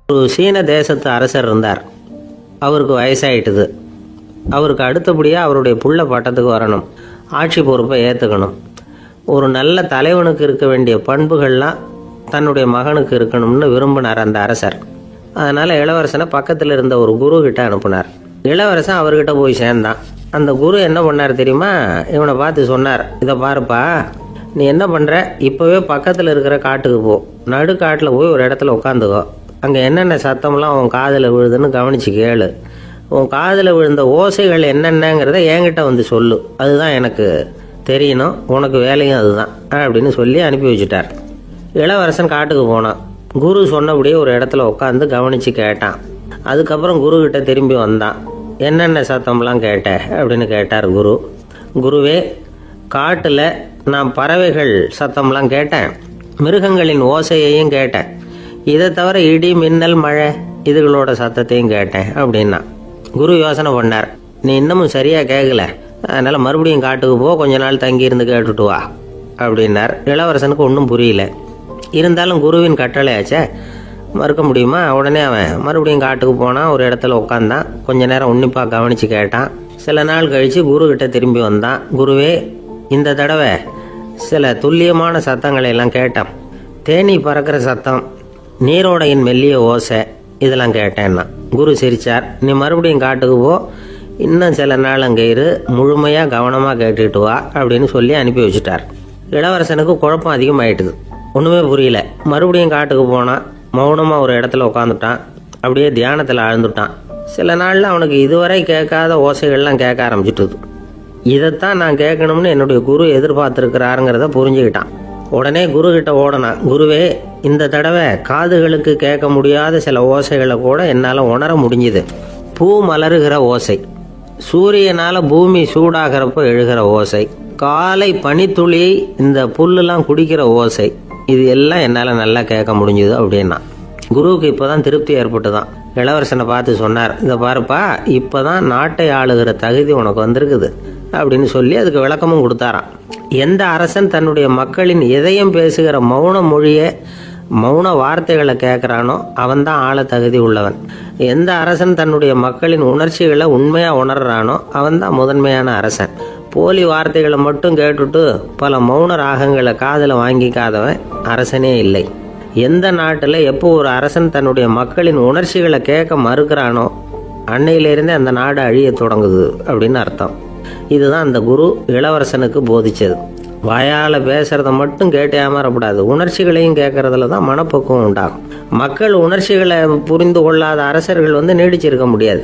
ஒரு சீன தேசத்து அரசர் இருந்தார். அவருக்கு வயசாயிட்டுது. அவருக்கு அடுத்தபடியாக அவருடைய புள்ள பட்டத்துக்கு வரணும், ஆட்சி பொறுப்பை ஏற்றுக்கணும். ஒரு நல்ல தலைவனுக்கு இருக்க வேண்டிய பண்புகள்லாம் தன்னுடைய மகனுக்கு இருக்கணும்னு விரும்பினார் அந்த அரசர். அதனால் இளவரசனை பக்கத்தில் இருந்த ஒரு குரு கிட்ட அனுப்புனார். இளவரசன் அவர்கிட்ட போய் சேர்ந்தான். அந்த குரு என்ன பண்ணார் தெரியுமா? இவனை பார்த்து சொன்னார், இதை பாருப்பா, நீ என்ன பண்ணுற, இப்போவே பக்கத்தில் இருக்கிற காட்டுக்கு போ, நடுக்காட்டில் போய் ஒரு இடத்துல உட்காந்துக்கோ. அங்கே என்னென்ன சத்தம்லாம் உன் காதில் விழுதுன்னு கவனித்து கேளு. உன் காதில் விழுந்த ஓசைகள் என்னென்னங்கிறத என்கிட்ட வந்து சொல்லு, அதுதான் எனக்கு தெரியணும், உனக்கு வேலையும் அதுதான் அப்படின்னு சொல்லி அனுப்பி வச்சுட்டார். இளவரசன் காட்டுக்கு போனான். குரு சொன்னபடியே ஒரு இடத்துல உட்காந்து கவனித்து கேட்டான். அதுக்கப்புறம் குருக்கிட்ட திரும்பி வந்தான். என்னென்ன சத்தம்லாம் கேட்ட அப்படின்னு கேட்டார் குரு. குருவே, காட்டில் நான் பறவைகள் சத்தம்லாம் கேட்டேன், மிருகங்களின் ஓசையையும் கேட்டேன், இதை தவிர இடி மின்னல் மழை இதுகளோட சத்தத்தையும் கேட்டேன் அப்படின்னா. குரு யோசனை பண்ணார், நீ இன்னமும் சரியாக கேட்கல, அதனால் மறுபடியும் காட்டுக்கு போ, கொஞ்ச நாள் தங்கியிருந்து கேட்டுட்டு வா அப்படின்னார். இளவரசனுக்கு ஒன்றும் புரியல. இருந்தாலும் குருவின் கட்டளையாச்சே, மறுக்க முடியுமா? உடனே அவன் மறுபடியும் காட்டுக்கு போனான். ஒரு இடத்துல உட்காந்தான். கொஞ்ச நேரம் உன்னிப்பாக கவனித்து கேட்டான். சில நாள் கழித்து குருக்கிட்ட திரும்பி வந்தான். குருவே, இந்த தடவை சில துல்லியமான சத்தங்களை எல்லாம் கேட்டான். தேனி பறக்கிற சத்தம், நீரோடையின் மெல்லிய ஓசை, இதெல்லாம் கேட்டேன்னா. குரு சிரிச்சார். நீ மறுபடியும் காட்டுக்கு போ, இன்னும் சில நாள் அங்கே இரு, முழுமையாக கவனமாக கேட்டுட்டு வா அப்படின்னு சொல்லி அனுப்பி வச்சுட்டார். இளவரசனுக்கு குழப்பம் அதிகமாயிட்டுது. ஒன்றுமே புரியல. மறுபடியும் காட்டுக்கு போனான். மௌனமாக ஒரு இடத்துல உட்காந்துட்டான். அப்படியே தியானத்தில் ஆழ்ந்துட்டான். சில நாளில் அவனுக்கு இதுவரை கேட்காத ஓசைகள்லாம் கேட்க ஆரம்பிச்சிட்டுது. இதைத்தான் நான் கேட்கணும்னு என்னுடைய குரு எதிர்பார்த்துருக்கிறாருங்கிறத புரிஞ்சுக்கிட்டான். உடனே குரு கிட்ட ஓடனான். குருவே, இந்த தடவை காதுகளுக்கு கேட்க முடியாத சில ஓசைகளை கூட என்னால் உணர முடிஞ்சுது. பூ மலருகிற ஓசை, சூரியனால் பூமி சூடாகிறப்போ எழுகிற ஓசை, காலை பனித்துளி இந்த புல்லுலாம் குடிக்கிற ஓசை, இது எல்லாம் என்னால் நல்லா கேட்க முடிஞ்சுது அப்படின்னா. குருவுக்கு இப்போ தான் திருப்தி ஏற்பட்டு தான் இளவரசனை பார்த்து சொன்னார், இதை பாருப்பா, இப்போ தான் நாட்டை ஆளுகிற தகுதி உனக்கு வந்திருக்குது அப்படின்னு சொல்லி அதுக்கு விளக்கமும் கொடுத்தாராம். எந்த அரசன் தன்னுடைய மக்களின் இதயம் பேசுகிற மௌன மொழியை, மௌன வார்த்தைகளை கேட்குறானோ அவன்தான் ஆள தகுதி உள்ளவன். எந்த அரசன் தன்னுடைய மக்களின் உணர்ச்சிகளை உண்மையாக உணர்றானோ அவன்தான் முதன்மையான அரசன். போலி வார்த்தைகளை மட்டும் கேட்டுட்டு பல மௌன ராகங்களை காதில் வாங்கிக்காதவன் அரசனே இல்லை. எந்த நாட்டில் எப்போ ஒரு அரசன் தன்னுடைய மக்களின் உணர்ச்சிகளை கேட்க மறுக்கிறானோ அன்னையிலிருந்தே அந்த நாடு அழிய தொடங்குது அப்படின்னு அர்த்தம். இதுதான் அந்த குரு இளவரசனுக்கு போதிச்சது. வாயால் பேசுறத மட்டும் கேட்டு ஏமாறக்கூடாது, உணர்ச்சிகளையும் கேட்கறதுல தான் மனப்பக்குவம் உண்டாகும். மக்கள் உணர்ச்சிகளை புரிந்து கொள்ளாத அரசர்கள் நீடிச்சிருக்க முடியாது.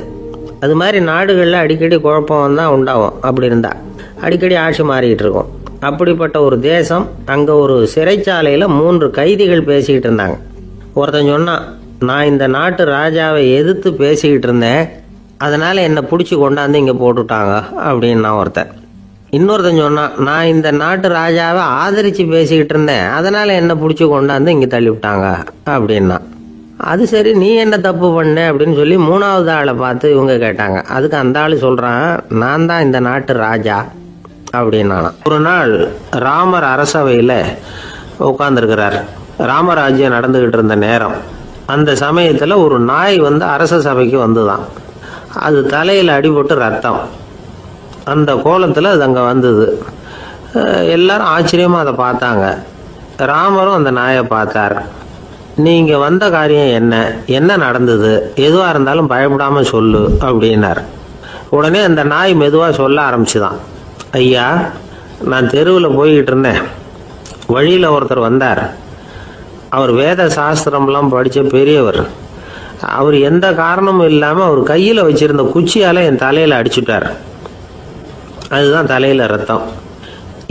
அது மாதிரி நாடுகளில் அடிக்கடி குழப்பம் தான் உண்டாகும். அப்படி இருந்தால் அடிக்கடி ஆட்சி மாறிக்கிட்டு இருக்கும். அப்படிப்பட்ட ஒரு தேசம், அங்கே ஒரு சிறைச்சாலையில் 3 கைதிகள் பேசிக்கிட்டு இருந்தாங்க. ஒருத்தன் சொன்னான், நான் இந்த நாட்டு ராஜாவை எதிர்த்து பேசிக்கிட்டு இருந்தேன், அதனால் என்னை பிடிச்சி கொண்டாந்து இங்கே போட்டுட்டாங்க அப்படின்னா ஒருத்தன். இன்னொருத்தன் சொன்னான், நான் இந்த நாட்டு ராஜாவை ஆதரித்து பேசிக்கிட்டு இருந்தேன், அதனால் என்னை பிடிச்சி கொண்டாந்து இங்கே தள்ளிவிட்டாங்க அப்படின்னா. அது சரி, நீ என்ன தப்பு பண்ண அப்படின்னு சொல்லி 3வது ஆளை பார்த்து இவங்க கேட்டாங்க. அதுக்கு அந்த ஆள் சொல்கிறான், நான் தான் இந்த நாட்டு ராஜா அப்படின்னா. ஒரு நாள் ராமர் அரசவையில் உட்காந்துருக்கிறார். ராமராஜ்யம் நடந்துக்கிட்டு இருந்த நேரம். அந்த சமயத்தில் ஒரு நாய் அரச சபைக்கு வந்துதான். அது தலையில் அடிபட்டு ரத்தம். அந்த கோலத்தில் அது அங்கே வந்தது. எல்லாரும் ஆச்சரியமாக அதை பார்த்தாங்க. ராமரும் அந்த நாயை பார்த்தார். நீங்கள் வந்த காரியம் என்ன, என்ன நடந்தது, எதுவாக இருந்தாலும் பயப்படாமல் சொல்லு அப்படின்னார். உடனே அந்த நாய் மெதுவாக சொல்ல ஆரம்பிச்சுதான். ஐயா, நான் தெருவில் போய்கிட்டு இருந்தேன். வழியில் ஒருத்தர் வந்தார். அவர் வேத சாஸ்திரம்லாம் படித்த பெரியவர். அவர் எந்த காரணமும் இல்லாமல் அவர் கையில் வச்சிருந்த குச்சியால் என் தலையில் அடிச்சுட்டார். அதுதான் தலையில் ரத்தம்.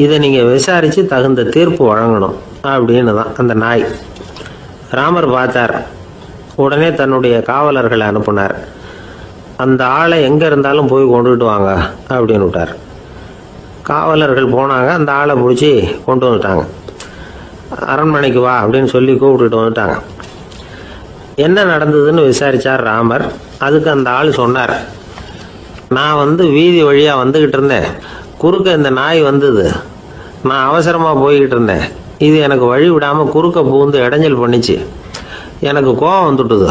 இதை நீங்கள் விசாரித்து தகுந்த தீர்ப்பு வழங்கணும் அப்படின்னு தான் அந்த நாய். ராமர் பார்த்தார். உடனே தன்னுடைய காவலர்களை அனுப்புனார். அந்த ஆளை எங்கே இருந்தாலும் போய் கொண்டுகிட்டு வாங்க அப்படின்னு விட்டார். காவலர்கள் போனாங்க. அந்த ஆளை பிடிச்சி கொண்டு வந்துட்டாங்க. அரண்மனைக்கு வா அப்படின்னு சொல்லி கூப்பிட்டுட்டு வந்துட்டாங்க. என்ன நடந்ததுன்னு விசாரித்தார் ராமர். அதுக்கு அந்த ஆள் சொன்னார், நான் வீதி வழியாக வந்துக்கிட்டு இருந்தேன், குறுக்க இந்த நாய் வந்தது, நான் அவசரமாக போய்கிட்டு இருந்தேன், இது எனக்கு வழி விடாமல் குறுக்க பூந்து இடைஞ்சல் பண்ணிச்சு, எனக்கு கோபம் வந்துட்டுது,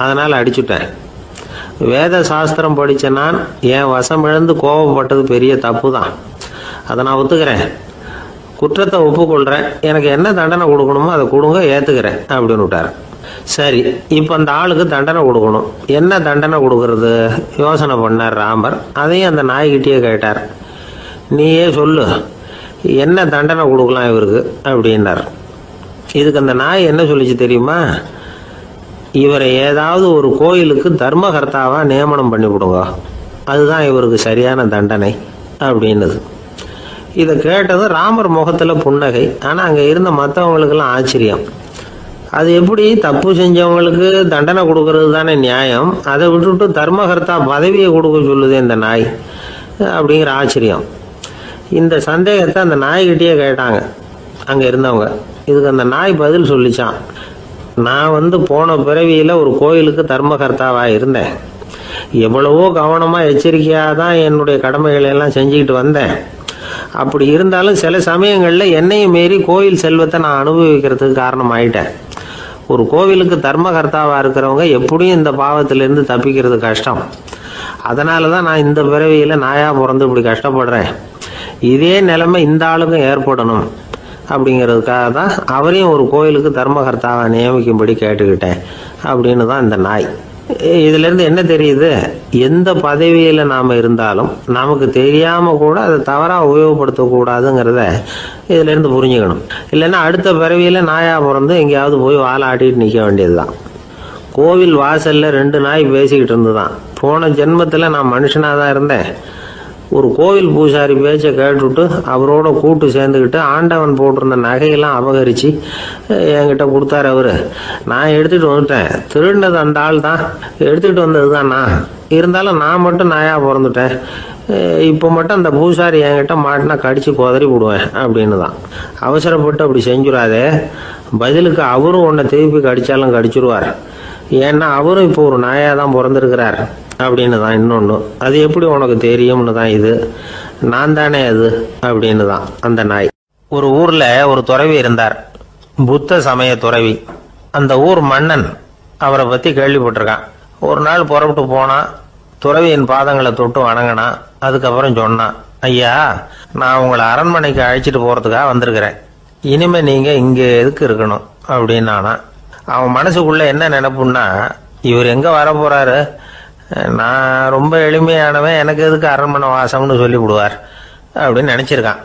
அதனால் அடிச்சுட்டேன். வேத சாஸ்திரம் படித்த நான் என் வசம் இழந்து கோபப்பட்டது பெரிய தப்பு தான். அதை நான் ஒத்துக்கிறேன். குற்றத்தை ஒப்புக்கொள்கிறேன். எனக்கு என்ன தண்டனை கொடுக்கணுமோ அதை கொடுங்க, ஏற்றுக்கிறேன் அப்படின்னு விட்டார். சரி, இப்போ அந்த ஆளுக்கு தண்டனை கொடுக்கணும். என்ன தண்டனை கொடுக்கறது யோசனை பண்ணார் ராமர். அதையும் அந்த நாய்கிட்டே கேட்டார். நீயே சொல்லு, என்ன தண்டனை கொடுக்கலாம் இவருக்கு அப்படின்னார். இதுக்கு அந்த நாய் என்ன சொல்லிச்சு தெரியுமா? இவரை ஏதாவது ஒரு கோயிலுக்கு தர்மகர்த்தாவாக நியமனம் பண்ணி கொடுங்க, அதுதான் இவருக்கு சரியான தண்டனை அப்படின்னது. இதை கேட்டது ராமர் முகத்தில் புன்னகை. ஆனால் அங்கே இருந்த மற்றவங்களுக்கெல்லாம் ஆச்சரியம். அது எப்படி, தப்பு செஞ்சவங்களுக்கு தண்டனை கொடுக்கறது தானே நியாயம், அதை விட்டுவிட்டு தர்மகர்த்தா பதவியை கொடுக்க சொல்லுது இந்த நாய் அப்படிங்கிற ஆச்சரியம். இந்த சந்தேகத்தை அந்த நாய்கிட்டே கேட்டாங்க அங்கே இருந்தவங்க. இதுக்கு அந்த நாய் பதில் சொல்லிச்சான். நான் போன பிறவியில் ஒரு கோயிலுக்கு தர்மகர்த்தாவாக இருந்தேன். எவ்வளவோ கவனமாக எச்சரிக்கையாக தான் என்னுடைய கடமைகளை எல்லாம் செஞ்சுக்கிட்டு வந்தேன். அப்படி இருந்தாலும் சில சமயங்களில் என்னையும் மீறி கோயில் செல்வத்தை நான் அனுபவிக்கிறதுக்கு காரணம் ஆயிட்டேன். ஒரு கோவிலுக்கு தர்மகர்த்தாவாக இருக்கிறவங்க எப்படியும் இந்த பாவத்திலேருந்து தப்பிக்கிறது கஷ்டம். அதனால தான் நான் இந்த பிறவியில் நாயாக பிறந்து இப்படி கஷ்டப்படுறேன். இதே நிலைமை இந்த ஆளுக்கும் ஏற்படணும் அப்படிங்கிறதுக்காக தான் அவரையும் ஒரு கோயிலுக்கு தர்மகர்த்தாவை நியமிக்கும்படி கேட்டுக்கிட்டேன் அப்படின்னு தான் இந்த நாய். இதிலேருந்து என்ன தெரியுது? எந்த பதவியில் நாம் இருந்தாலும் நமக்கு தெரியாமல் கூட அதை தவறாக உபயோகப்படுத்தக்கூடாதுங்கிறத இதிலேருந்து புரிஞ்சுக்கணும். இல்லைன்னா அடுத்த பிறவியில் நாயாக பிறந்து எங்கேயாவது போய் வாழை ஆட்டிட்டு நிற்க வேண்டியது தான். கோவில் வாசலில் 2 நாய் பேசிக்கிட்டு இருந்துதான். போன ஜென்மத்தில் நான் மனுஷனாக தான் இருந்தேன். ஒரு கோவில் பூசாரி பேச்சை கேட்டுவிட்டு அவரோட கூட்டு சேர்ந்துக்கிட்டு ஆண்டவன் போட்டிருந்த நகையெல்லாம் அபகரித்து என்கிட்ட கொடுத்தாரு அவர். நான் எடுத்துகிட்டு வந்துட்டேன். திருடினது அந்த ஆள் தான், எடுத்துகிட்டு வந்தது தான் நான். இருந்தாலும் நான் மட்டும் நாயாக பிறந்துட்டேன். இப்போ மட்டும் அந்த பூசாரி என்கிட்ட மாட்டினா கடிச்சு குதறி விடுவேன் அப்படின்னு தான். அவசரப்பட்டு அப்படி செஞ்சுடாதே. பதிலுக்கு அவரும் உன்னை திருப்பி கடித்தாலும் கடிச்சிருவார். ஏன்னா அவரும் இப்போ ஒரு நாயாக தான் பிறந்திருக்கிறார் அப்படின்னு தான். இன்னொன்று, அது எப்படி உனக்கு தெரியும்னு தான். இது நான் தானே அது அப்படின்னு தான் அந்த நாய். ஒரு ஊரில் ஒரு துறவி இருந்தார், புத்த சமய துறவி. அந்த ஊர் மன்னன் அவரை பற்றி கேள்விப்பட்டிருக்கான். ஒரு நாள் புறப்பட்டு போனான். துறவியின் பாதங்களை தொட்டு வணங்கினான். அதுக்கப்புறம் சொன்னான், ஐயா, நான் உங்களை அரண்மனைக்கு அழைச்சிட்டு போகிறதுக்காக வந்திருக்கிறேன். இனிமேல் நீங்கள் இங்கே எதுக்கு இருக்கணும் அப்படின்னானா. அவன் மனசுக்குள்ளே என்ன நினைப்புன்னா, இவர் எங்கே வர போகிறாரு, நான் ரொம்ப எளிமையானவன், எனக்கு எதுக்கு அரண்மனை வாசம்னு சொல்லி விடுவார் அப்படின்னு நினச்சிருக்கான்.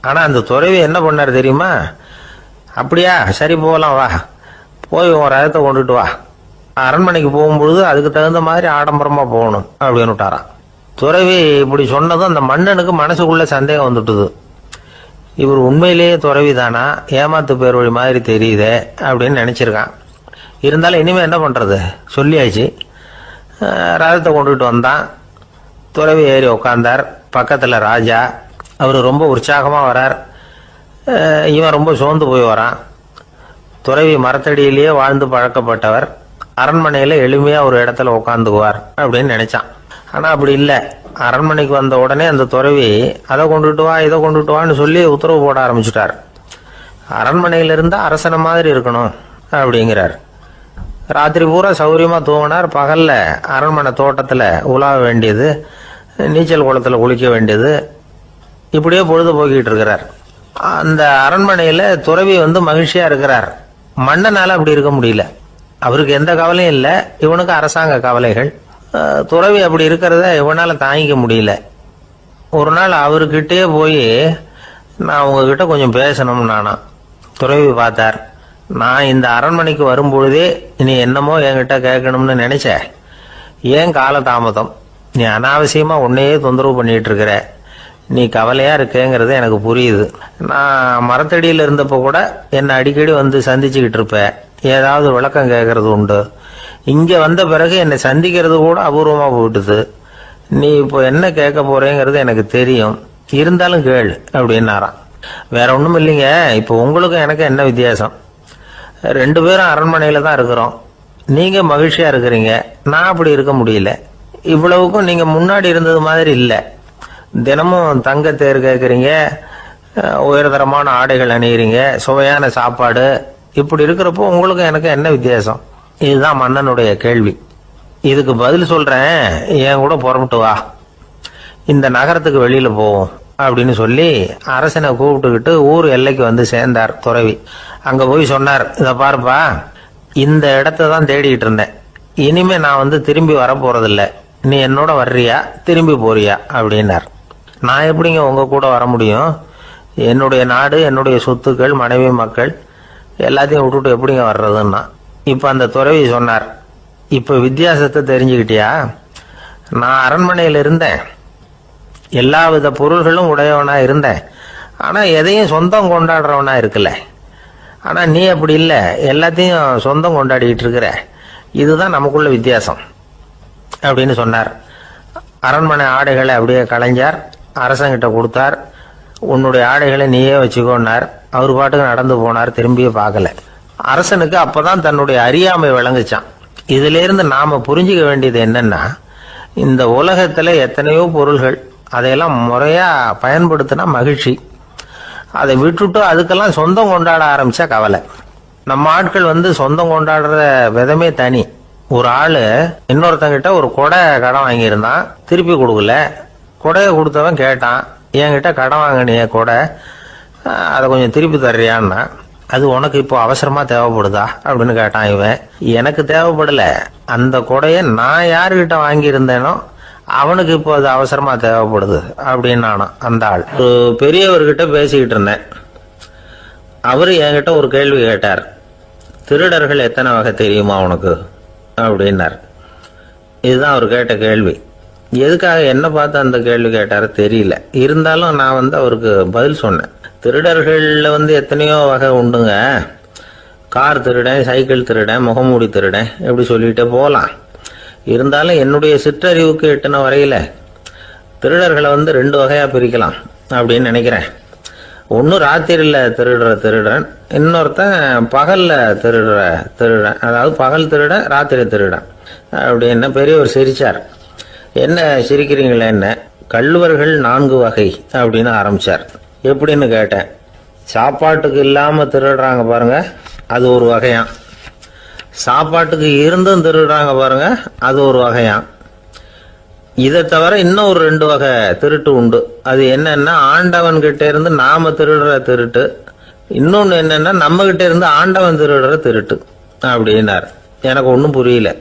ஆனால் அந்த துறவி என்ன பண்ணார் தெரியுமா? அப்படியா, சரி போகலாம், வா, போய் உன் ரதத்தை கொண்டுட்டு வா. அரண்மனைக்கு போகும்பொழுது அதுக்கு தகுந்த மாதிரி ஆடம்பரமாக போகணும் அப்படின்னு விட்டாரான். துறவி இப்படி சொன்னதும் அந்த மன்னனுக்கு மனசுக்குள்ளே சந்தேகம் வந்துட்டுது. இவர் உண்மையிலேயே துறவி தானா, ஏமாத்து பேர் வழி மாதிரி தெரியுதே அப்படின்னு நினச்சிருக்கான். இருந்தாலும் இனிமேல் என்ன பண்ணுறது, சொல்லியாச்சு. ரதத்தை கொண்டுகிட்டு வந்தான். துறவி ஏறி உக்காந்தார். பக்கத்தில் ராஜா. அவர் ரொம்ப உற்சாகமாக வரார். இவன் ரொம்ப சோர்ந்து போய் வரான். துறவி மரத்தடியிலேயே வாழ்ந்து பழக்கப்பட்டவர். அரண்மனையில் எளிமையாக ஒரு இடத்துல உட்காந்துக்குவார் அப்படின்னு நினைச்சான். ஆனால் அப்படி இல்லை. அரண்மனைக்கு வந்த உடனே அந்த துறவி அதை கொண்டுட்டு வா, இதை கொண்டுட்டு வான்னு சொல்லி உத்தரவு போட ஆரம்பிச்சுட்டார். அரண்மனையில் இருந்தால் அரசனை மாதிரி இருக்கணும் அப்படிங்கிறார். ராத்திரி பூரா சௌரியமாக தூங்கினார். பகலில் அரண்மனை தோட்டத்தில் உலாவ வேண்டியது, நீச்சல் குளத்தில் குளிக்க வேண்டியது, இப்படியே பொழுது போக்கிட்டு இருக்கிறார். அந்த அரண்மனையில் துறவி மகிழ்ச்சியாக இருக்கிறார். மன்னனால் அப்படி இருக்க முடியல. அவருக்கு எந்த கவலையும் இல்லை, இவனுக்கு அரசாங்க கவலைகள். துறவி அப்படி இருக்கிறத இவனால் தாங்கிக்க முடியல. ஒரு நாள் அவர்கிட்டே போய், நான் உங்ககிட்ட கொஞ்சம் பேசணும் நானா. துறவி பார்த்தார். நான் இந்த அரண்மனைக்கு வரும்பொழுதே நீ என்னமோ என்கிட்ட கேட்கணும்னு நினைச்ச. ஏன் காலதாமதம்? நீ அனாவசியமாக உன்னையே தொந்தரவு பண்ணிட்டு இருக்கிற. நீ கவலையா இருக்கேங்கிறது எனக்கு புரியுது. நான் மரத்தடியில் இருந்தப்போ கூட என்னை அடிக்கடி சந்திச்சுக்கிட்டு இருப்ப. ஏதாவது விளக்கம் கேட்கறது உண்டு. இங்கே வந்த பிறகு என்னை சந்திக்கிறது கூட அபூர்வமாக போயிட்டுது. நீ இப்போ என்ன கேட்க போறேங்கிறது எனக்கு தெரியும், இருந்தாலும் கேளு அப்படின்னாராம். வேற ஒன்றும் இல்லைங்க, இப்போ உங்களுக்கும் எனக்கு என்ன வித்தியாசம்? 2 பேரும் அரண்மனையில் தான் இருக்கிறோம். நீங்கள் மகிழ்ச்சியாக இருக்கிறீங்க, நான் அப்படி இருக்க முடியல. இவ்வளவுக்கும் நீங்கள் முன்னாடி இருந்தது மாதிரி இல்லை. தினமும் தங்கத்தேர் கேட்குறீங்க, உயர்தரமான ஆடைகள் அணிகிறீங்க, சுவையான சாப்பாடு. இப்படி இருக்கிறப்போ உங்களுக்கு எனக்கு என்ன வித்தியாசம் இதுதான் மன்னனுடைய கேள்வி. இதுக்கு பதில் சொல்றேன், என் கூட புறப்பட்டு வா, இந்த நகரத்துக்கு வெளியில போவோம் அப்படின்னு சொல்லி அரசனை கூப்பிட்டுக்கிட்டு ஊர் எல்லைக்கு வந்து சேர்ந்தார் துறவி. அங்க போய் சொன்னார், இத பாருப்பா, இந்த இடத்த தான் தேடிக்கிட்டு இருந்தேன், இனிமே நான் வந்து திரும்பி வர போறதில்ல, நீ என்னோட வர்றியா திரும்பி போறியா அப்படின்னார். நான் எப்படிங்க உங்க கூட வர முடியும், என்னுடைய நாடு, என்னுடைய சொத்துக்கள், மனைவி மக்கள் எல்லாத்தையும் விட்டுட்டு எப்படிங்க வர்றதுன்னா. இப்ப அந்த துறவி சொன்னார், இப்ப வித்தியாசத்தை தெரிஞ்சுக்கிட்டியா, நான் அரண்மனையில் இருந்தேன், எல்லா வித பொருள்களும் உடையவனா இருந்தேன், ஆனா எதையும் சொந்தம் கொண்டாடுறவனா இருக்கல. ஆனா நீ அப்படி இல்லை, எல்லாத்தையும் சொந்தம் கொண்டாடிட்டு இருக்கிற, இதுதான் நமக்குள்ள வித்தியாசம் அப்படின்னு சொன்னார். அரண்மனை ஆடைகளை அப்படியே கலைஞர் அரசங்கிட்ட கொடுத்தார். உன்னுடைய ஆடைகளை நீயே வச்சுக்கோன்னார். அவர் பாட்டுக்கு நடந்து போனார், திரும்பியே பார்க்கல. அரசனுக்கு அப்பதான் தன்னுடைய அறியாமை விளங்குச்சான். இதுல இருந்து நாம புரிஞ்சுக்க வேண்டியது என்னன்னா, இந்த உலகத்துல எத்தனையோ பொருள்கள், அதையெல்லாம் முறையா பயன்படுத்தினா மகிழ்ச்சி, அதை விட்டுட்டு அதுக்கெல்லாம் சொந்தம் கொண்டாட ஆரம்பிச்சா கவலை. நம்ம ஆட்கள் வந்து சொந்தம் கொண்டாடுற விதமே தனி. ஒரு ஆளு இன்னொருத்தங்கிட்ட ஒரு கொடை கடன் வாங்கியிருந்தான், திருப்பி கொடுக்கல. கொடையை கொடுத்தவன் கேட்டான், என்கிட்ட கடன் வாங்கினிய கொடை, அதை கொஞ்சம் திருப்பி தர்றியான்னா. அது உனக்கு இப்போ அவசரமா தேவைப்படுதா அப்படின்னு கேட்டான் இவன். எனக்கு தேவைப்படல, அந்த கொடையை நான் யாருகிட்ட வாங்கியிருந்தேனோ அவனுக்கு இப்போ அது அவசரமா தேவைப்படுது அப்படின்னு அந்த ஆள். ஒரு பெரியவர்கிட்ட பேசிக்கிட்டு இருந்தேன். அவரு என்கிட்ட ஒரு கேள்வி கேட்டார், திருடர்கள் எத்தனை வகை தெரியுமா உனக்கு அப்படின்னார். இதுதான் அவர் கேட்ட கேள்வி. எதுக்காக என்ன பார்த்து அந்த கேள்வி கேட்டாரு தெரியல. இருந்தாலும் நான் வந்து அவருக்கு பதில் சொன்னேன். திருடர்கள்ல வந்து எத்தனையோ வகை உண்டுங்க, கார் திருடன், சைக்கிள் திருடன், முகமூடி திருடன், எப்படி சொல்லிட்டே போகலாம். இருந்தாலும் என்னுடைய சிற்றறிவுக்கு எட்டின வரையில திருடர்களை வந்து 2 வகையா பிரிக்கலாம் அப்படின்னு நினைக்கிறேன். ஒன்னு ராத்திரியில திருடுற திருடன், இன்னொருத்தன் பகல்ல திருடுற திருடன். அதாவது பகல் திருடன், ராத்திரி திருடன் அப்படின்னு பெரியவர் சிரிச்சார். என்ன சிரிக்கிறீங்களே, என்ன கள்வர்கள் 4 வகை அப்படின்னு ஆரம்பிச்சார். எப்படின்னு கேட்டேன். சாப்பாட்டுக்கு இல்லாம திருடுறாங்க பாருங்க, அது ஒரு வகையாம். சாப்பாட்டுக்கு இருந்தும் திருடுறாங்க பாருங்க, அது ஒரு வகையாம். இதை தவிர இன்னும் ஒரு 2 வகை திருட்டு உண்டு. அது என்னன்னா, ஆண்டவன் கிட்ட இருந்து நாம திருடுற திருட்டு, இன்னொன்னு என்னன்னா நம்ம கிட்ட இருந்து ஆண்டவன் திருடுற திருட்டு அப்படின்னார். எனக்கு ஒன்றும் புரியல.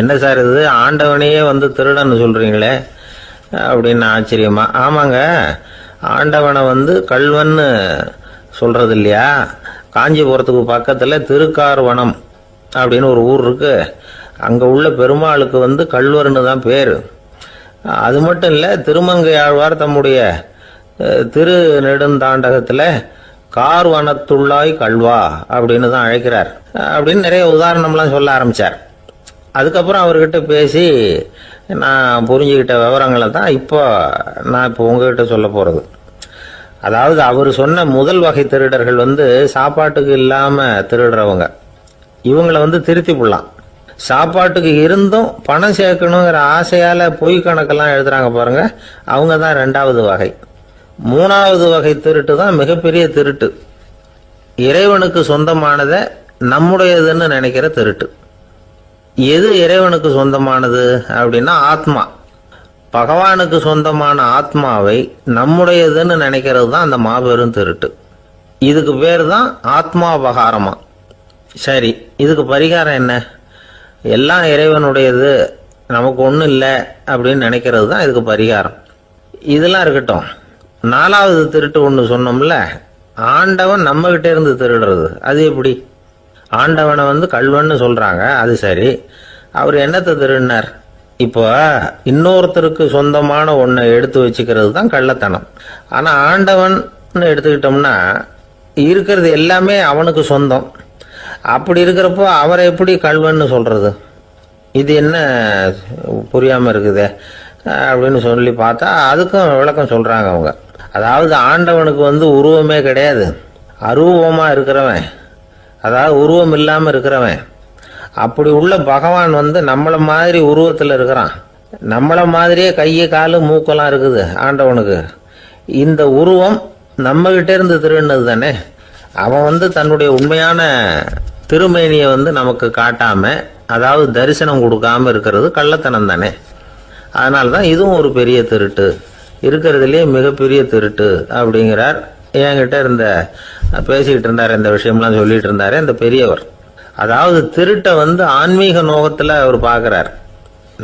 என்ன சார் இது, ஆண்டவனையே வந்து திருடன்னு சொல்றீங்களே அப்படின்னு ஆச்சரியமா. ஆமாங்க, ஆண்டவனை வந்து கள்வன்னு சொல்றது இல்லையா. காஞ்சிபுரத்துக்கு பக்கத்துல திருக்கார்வனம் அப்படின்னு ஒரு ஊர் இருக்கு. அங்க உள்ள பெருமாளுக்கு வந்து கள்வர்னு தான் பேரு. அது மட்டும் இல்ல, திருமங்கை ஆழ்வார் தம்முடைய திரு நெடுந்தாண்டகத்துல கார்வனத்துள்ளாய் கல்வா அப்படின்னு தான் அழைக்கிறார் அப்படின்னு நிறைய உதாரணம்லாம் சொல்ல ஆரம்பிச்சார். அதுக்கப்புறம் அவர்கிட்ட பேசி நான் புரிஞ்சுக்கிட்ட விவரங்களை தான் இப்போ உங்ககிட்ட சொல்ல போறது. அதாவது அவர் சொன்ன முதல் வகை திருடர்கள் வந்து சாப்பாட்டுக்கு இல்லாம திருடுறவங்க. இவங்களை வந்து திருத்தி போடலாம். சாப்பாட்டுக்கு இருந்தும் பணம் சேர்க்கணுங்கிற ஆசையால பொய் கணக்கெல்லாம் எழுதுறாங்க பாருங்க, அவங்க தான் 2வது வகை. 3வது வகை திருட்டு தான் மிகப்பெரிய திருட்டு. இறைவனுக்கு சொந்தமானதை நம்முடையதுன்னு நினைக்கிற திருட்டு. எது இறைவனுக்கு சொந்தமானது அப்படின்னா ஆத்மா. பகவானுக்கு சொந்தமான ஆத்மாவை நம்முடையதுன்னு நினைக்கிறது தான் அந்த மாபெரும் திருட்டு. இதுக்கு பேர் தான் ஆத்மாபகாரமா. சரி, இதுக்கு பரிகாரம் என்ன? எல்லாம் இறைவனுடையது, நமக்கு ஒன்றும் இல்லை அப்படின்னு நினைக்கிறது தான் இதுக்கு பரிகாரம். இதெல்லாம் இருக்கட்டும். 4வது திருட்டு ஒன்று சொன்னோம்ல, ஆண்டவன் நம்ம கிட்ட இருந்து திருடுறது. அது எப்படி? ஆண்டவனை வந்து கள்வன்னு சொல்றாங்க, அது சரி. அவர் என்னத்தை திருடினார்? இப்போ இன்னொருத்தருக்கு சொந்தமான ஒன்றை எடுத்து வச்சுக்கிறது தான் கள்ளத்தனம். ஆனா ஆண்டவன் எடுத்துக்கிட்டோம்னா இருக்கிறது எல்லாமே அவனுக்கு சொந்தம். அப்படி இருக்கிறப்போ அவரை எப்படி கள்வன்னு சொல்றது? இது என்ன புரியாம இருக்குதே அப்படின்னு சொல்லி பார்த்தா அதுக்கும் விளக்கம் சொல்றாங்க அவங்க. அதாவது ஆண்டவனுக்கு வந்து உருவமே கிடையாது, அரூபமா இருக்கிறவன், அதாவது உருவம் இல்லாம இருக்கிறவன். அப்படி உள்ள பகவான் வந்து நம்மள மாதிரி உருவத்தில் இருக்கிறான். நம்மள மாதிரியே கையை காலு மூக்கெல்லாம் இருக்குது ஆண்டவனுக்கு. இந்த உருவம் நம்ம கிட்ட இருந்து திருடினது தானே. அவன் வந்து தன்னுடைய உண்மையான திருமேனியை நமக்கு காட்டாம, அதாவது தரிசனம் கொடுக்காம இருக்கிறது கள்ளத்தனம் தானே. அதனால தான் இதுவும் ஒரு பெரிய திருட்டு, இருக்கிறதுலேயே மிகப்பெரிய திருட்டு அப்படிங்கிறார். என்கிட்ட பேசிக்கிட்டு இருந்தார், இந்த விஷயம்லாம் சொல்லிட்டு இருந்தாரு இந்த பெரியவர். அதாவது திருட்டை ஆன்மீக நோகத்தில் அவர் பார்க்குறார்.